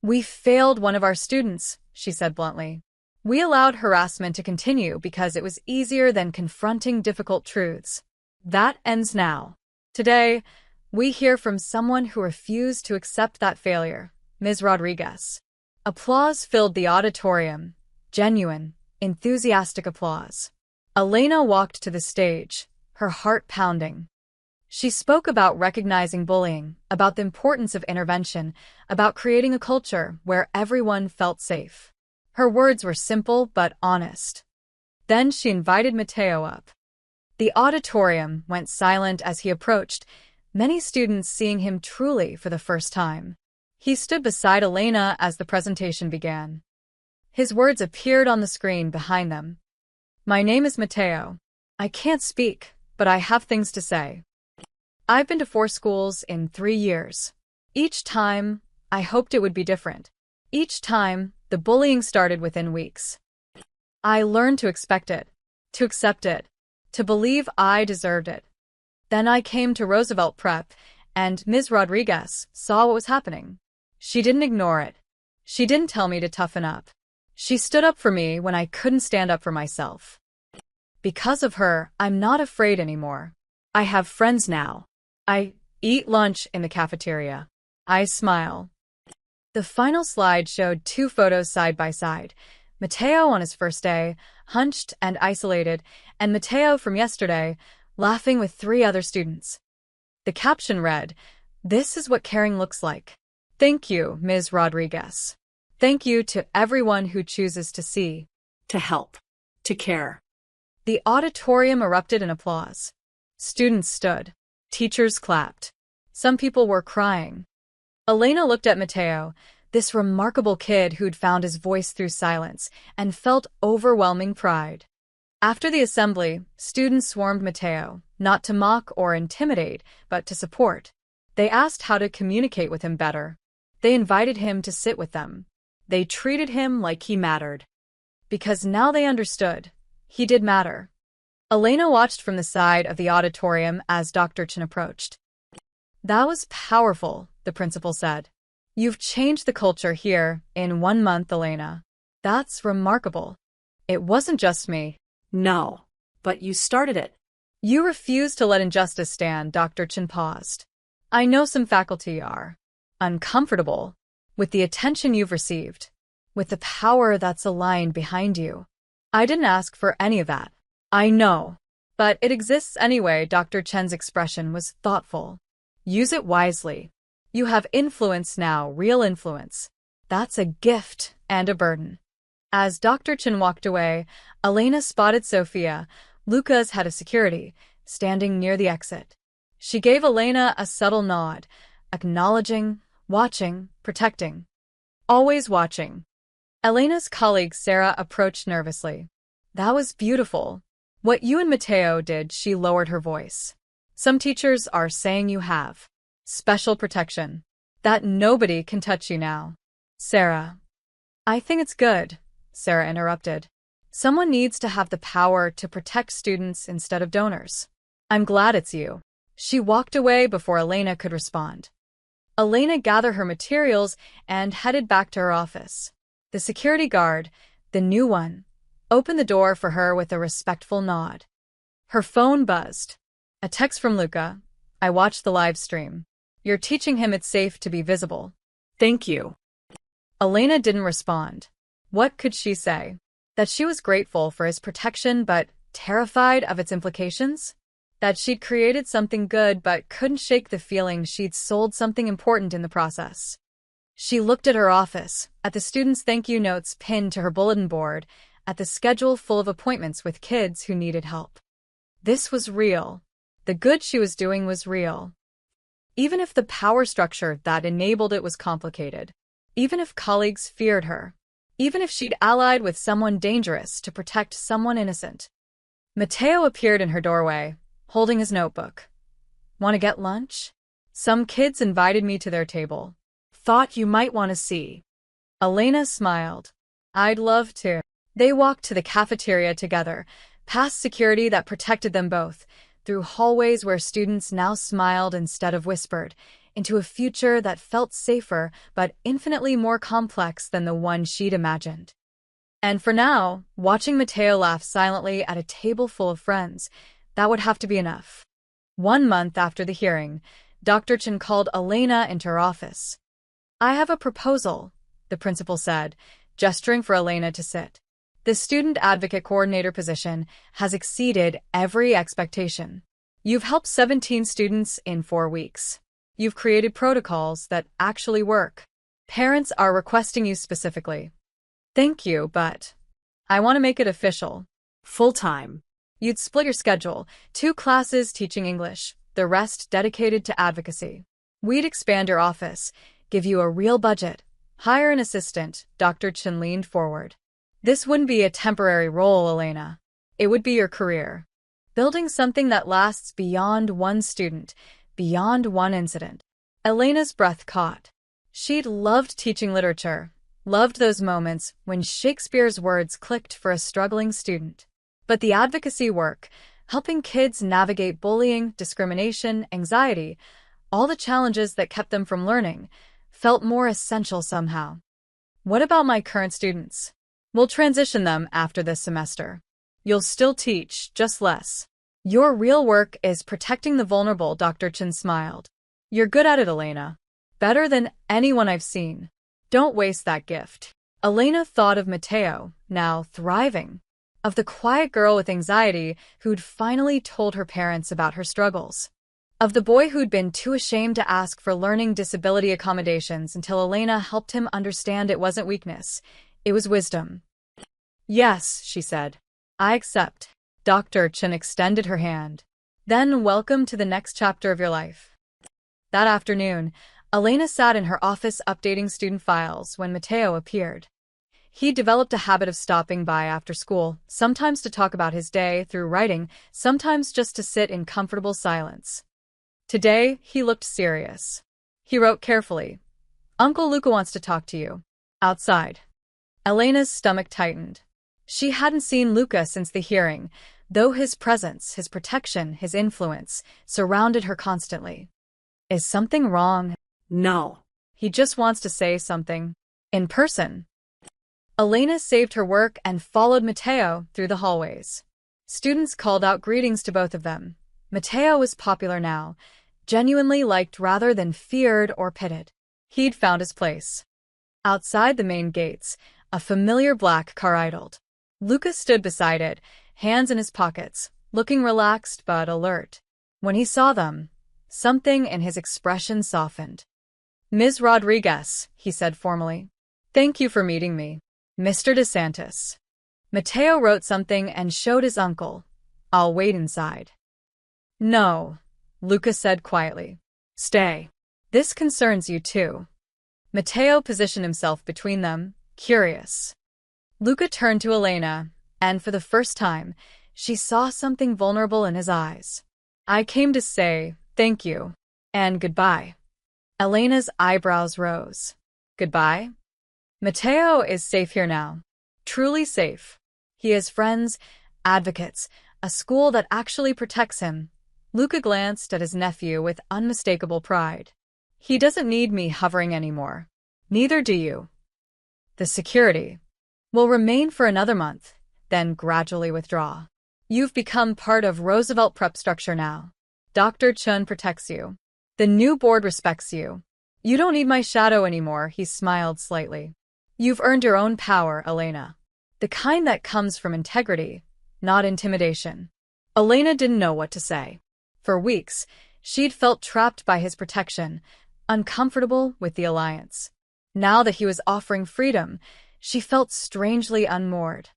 "We failed one of our students," she said bluntly. "We allowed harassment to continue because it was easier than confronting difficult truths. That ends now. Today, we hear from someone who refused to accept that failure, Ms. Rodriguez." Applause filled the auditorium. Genuine, enthusiastic applause. Elena walked to the stage, her heart pounding. She spoke about recognizing bullying, about the importance of intervention, about creating a culture where everyone felt safe. Her words were simple but honest. Then she invited Mateo up. The auditorium went silent as he approached, many students seeing him truly for the first time. He stood beside Elena as the presentation began. His words appeared on the screen behind them. "My name is Mateo. I can't speak, but I have things to say. I've been to 4 schools in 3 years. Each time, I hoped it would be different. Each time, the bullying started within weeks. I learned to expect it, to accept it, to believe I deserved it. Then I came to Roosevelt Prep, and Ms. Rodriguez saw what was happening. She didn't ignore it. She didn't tell me to toughen up. She stood up for me when I couldn't stand up for myself. Because of her, I'm not afraid anymore. I have friends now. I eat lunch in the cafeteria. I smile." The final slide showed 2 photos side by side. Mateo on his first day, hunched and isolated, and Mateo from yesterday, laughing with 3 other students. The caption read, "This is what caring looks like. Thank you, Ms. Rodriguez. Thank you to everyone who chooses to see, To help. To care. The auditorium erupted in applause. Students stood. Teachers clapped. Some people were crying. Elena looked at Mateo, this remarkable kid who'd found his voice through silence, and felt overwhelming pride. After the assembly, students swarmed Mateo, not to mock or intimidate, but to support. They asked how to communicate with him better. They invited him to sit with them. They treated him like he mattered. Because now they understood. He did matter. Elena watched from the side of the auditorium as Dr. Chin approached. "That was powerful," the principal said. "You've changed the culture here in 1 month, Elena. That's remarkable. It wasn't just me." No. But you started it. You refuse to let injustice stand, Dr. Chen paused. I know some faculty are uncomfortable with the attention you've received, with the power that's aligned behind you. I didn't ask for any of that. I know. But it exists anyway. Dr. Chen's expression was thoughtful. Use it wisely. You have influence now, real influence. That's a gift and a burden. As Dr. Chen walked away, Elena spotted Sophia, Luca's head of security, standing near the exit. She gave Elena a subtle nod, acknowledging, watching, protecting. Always watching. Elena's colleague Sarah approached nervously. That was beautiful. What you and Mateo did, she lowered her voice. Some teachers are saying you have special protection, that nobody can touch you now. Sarah. I think it's good, Sarah interrupted. Someone needs to have the power to protect students instead of donors. I'm glad it's you. She walked away before Elena could respond. Elena gathered her materials and headed back to her office. The security guard, the new one, opened the door for her with a respectful nod. Her phone buzzed. A text from Luca. I watched the live stream. You're teaching him it's safe to be visible. Thank you. Elena didn't respond. What could she say? That she was grateful for his protection but terrified of its implications? That she'd created something good but couldn't shake the feeling she'd sold something important in the process. She looked at her office, at the students' thank you notes pinned to her bulletin board, at the schedule full of appointments with kids who needed help. This was real. The good she was doing was real. Even if the power structure that enabled it was complicated, even if colleagues feared her, even if she'd allied with someone dangerous to protect someone innocent. Mateo appeared in her doorway, holding his notebook. Want to get lunch? Some kids invited me to their table. Thought you might want to see. Elena smiled. I'd love to. They walked to the cafeteria together, past security that protected them both, through hallways where students now smiled instead of whispered, into a future that felt safer but infinitely more complex than the one she'd imagined. And for now, watching Mateo laugh silently at a table full of friends, that would have to be enough. 1 month after the hearing, Dr. Chen called Elena into her office. I have a proposal, the principal said, gesturing for Elena to sit. The student advocate coordinator position has exceeded every expectation. You've helped 17 students in 4 weeks. You've created protocols that actually work. Parents are requesting you specifically. Thank you, but I want to make it official. Full-time. You'd split your schedule, 2 classes teaching English, the rest dedicated to advocacy. We'd expand your office, give you a real budget, hire an assistant. Dr. Chen leaned forward. This wouldn't be a temporary role, Elena. It would be your career. Building something that lasts beyond one student, beyond one incident. Elena's breath caught. She'd loved teaching literature, loved those moments when Shakespeare's words clicked for a struggling student. But the advocacy work, helping kids navigate bullying, discrimination, anxiety, all the challenges that kept them from learning, felt more essential somehow. What about my current students? We'll transition them after this semester. You'll still teach, just less. Your real work is protecting the vulnerable, Dr. Chen smiled. You're good at it, Elena. Better than anyone I've seen. Don't waste that gift. Elena thought of Mateo, now thriving. Of the quiet girl with anxiety who'd finally told her parents about her struggles. Of the boy who'd been too ashamed to ask for learning disability accommodations until Elena helped him understand it wasn't weakness, it was wisdom. Yes, she said. I accept. Dr. Chen extended her hand. Then welcome to the next chapter of your life. That afternoon, Elena sat in her office updating student files when Mateo appeared. He developed a habit of stopping by after school, sometimes to talk about his day through writing, sometimes just to sit in comfortable silence. Today, he looked serious. He wrote carefully. Uncle Luca wants to talk to you. Outside. Elena's stomach tightened. She hadn't seen Luca since the hearing, though his presence, his protection, his influence surrounded her constantly. Is something wrong? No. He just wants to say something. In person. Elena saved her work and followed Mateo through the hallways. Students called out greetings to both of them. Mateo was popular now, genuinely liked rather than feared or pitted. He'd found his place. Outside the main gates, a familiar black car idled. Lucas stood beside it, hands in his pockets, looking relaxed but alert. When he saw them, something in his expression softened. "Ms. Rodriguez," he said formally. "Thank you for meeting me. Mr. DeSantis." Mateo wrote something and showed his uncle. "I'll wait inside." "No," Lucas said quietly. "Stay. This concerns you too." Mateo positioned himself between them, curious. Luca turned to Elena, and for the first time, she saw something vulnerable in his eyes. "I came to say thank you and goodbye." Elena's eyebrows rose. "Goodbye?" "Mateo is safe here now. Truly safe. He has friends, advocates, a school that actually protects him." Luca glanced at his nephew with unmistakable pride. "He doesn't need me hovering anymore. Neither do you. The security will remain for another month, then gradually withdraw. You've become part of Roosevelt prep structure now. Dr. Chun protects you. The new board respects you. You don't need my shadow anymore," he smiled slightly. "You've earned your own power, Elena. The kind that comes from integrity, not intimidation." Elena didn't know what to say. For weeks, she'd felt trapped by his protection, uncomfortable with the alliance. Now that he was offering freedom, she felt strangely unmoored.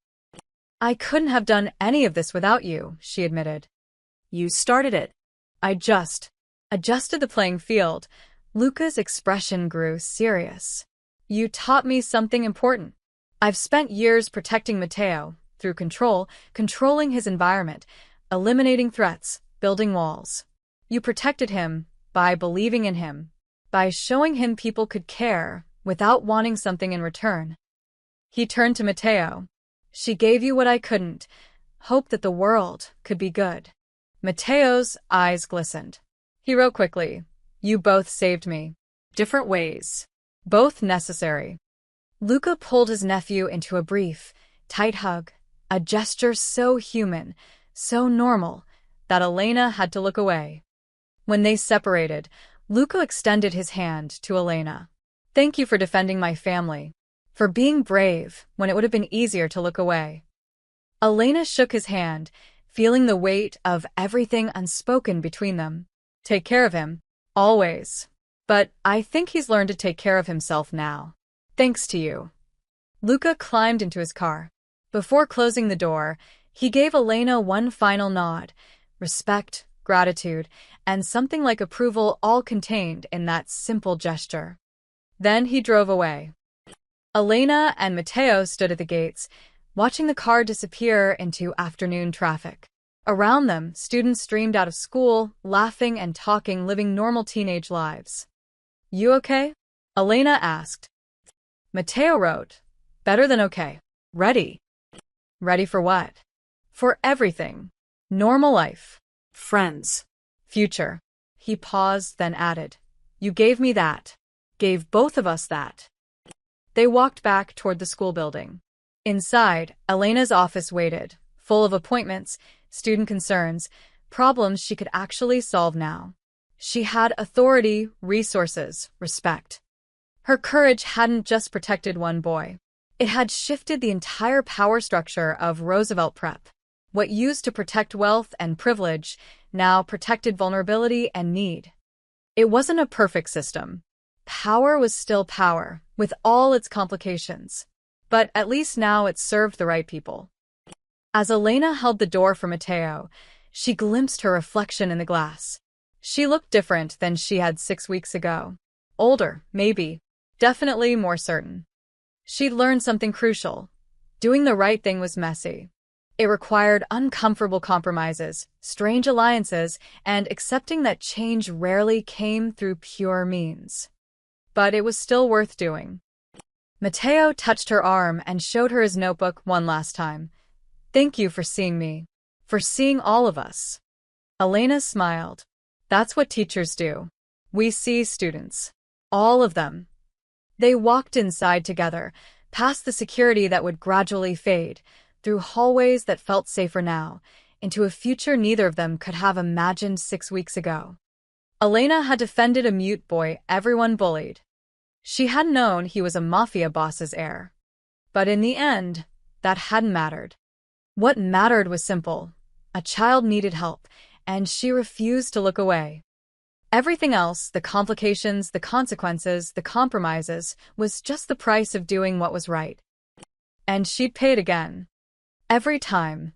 "I couldn't have done any of this without you," she admitted. You started it. "I just adjusted the playing field." Luca's expression grew serious. "You taught me something important. I've spent years protecting Mateo, through controlling his environment, eliminating threats, building walls. You protected him by believing in him, by showing him people could care without wanting something in return." He turned to Mateo. "She gave you what I couldn't, hope that the world could be good." Mateo's eyes glistened. He wrote quickly, "You both saved me. Different ways. Both necessary." Luca pulled his nephew into a brief, tight hug, a gesture so human, so normal, that Elena had to look away. When they separated, Luca extended his hand to Elena. "Thank you for defending my family, for being brave when it would have been easier to look away." Elena shook his hand, feeling the weight of everything unspoken between them. "Take care of him, always. But I think he's learned to take care of himself now. Thanks to you." Luca climbed into his car. Before closing the door, he gave Elena one final nod, respect, gratitude, and something like approval all contained in that simple gesture. Then he drove away. Elena and Mateo stood at the gates, watching the car disappear into afternoon traffic. Around them, students streamed out of school, laughing and talking, living normal teenage lives. "You okay?" Elena asked. Mateo wrote, "Better than okay. Ready." "Ready for what?" "For everything. Normal life. Friends. Future." He paused, then added, "You gave me that. Gave both of us that." They walked back toward the school building. Inside, Elena's office waited, full of appointments, student concerns, problems she could actually solve now. She had authority, resources, respect. Her courage hadn't just protected one boy. It had shifted the entire power structure of Roosevelt Prep. What used to protect wealth and privilege now protected vulnerability and need. It wasn't a perfect system. Power was still power, with all its complications. But at least now it served the right people. As Elena held the door for Mateo, she glimpsed her reflection in the glass. She looked different than she had 6 weeks ago. Older, maybe. Definitely more certain. She'd learned something crucial. Doing the right thing was messy. It required uncomfortable compromises, strange alliances, and accepting that change rarely came through pure means. But it was still worth doing. Mateo touched her arm and showed her his notebook one last time. "Thank you for seeing me. For seeing all of us." Elena smiled. "That's what teachers do. We see students. All of them." They walked inside together, past the security that would gradually fade, through hallways that felt safer now, into a future neither of them could have imagined 6 weeks ago. Elena had defended a mute boy everyone bullied. She had known he was a mafia boss's heir. But in the end, that hadn't mattered. What mattered was simple. A child needed help, and she refused to look away. Everything else, the complications, the consequences, the compromises, was just the price of doing what was right. And she'd pay it again. Every time,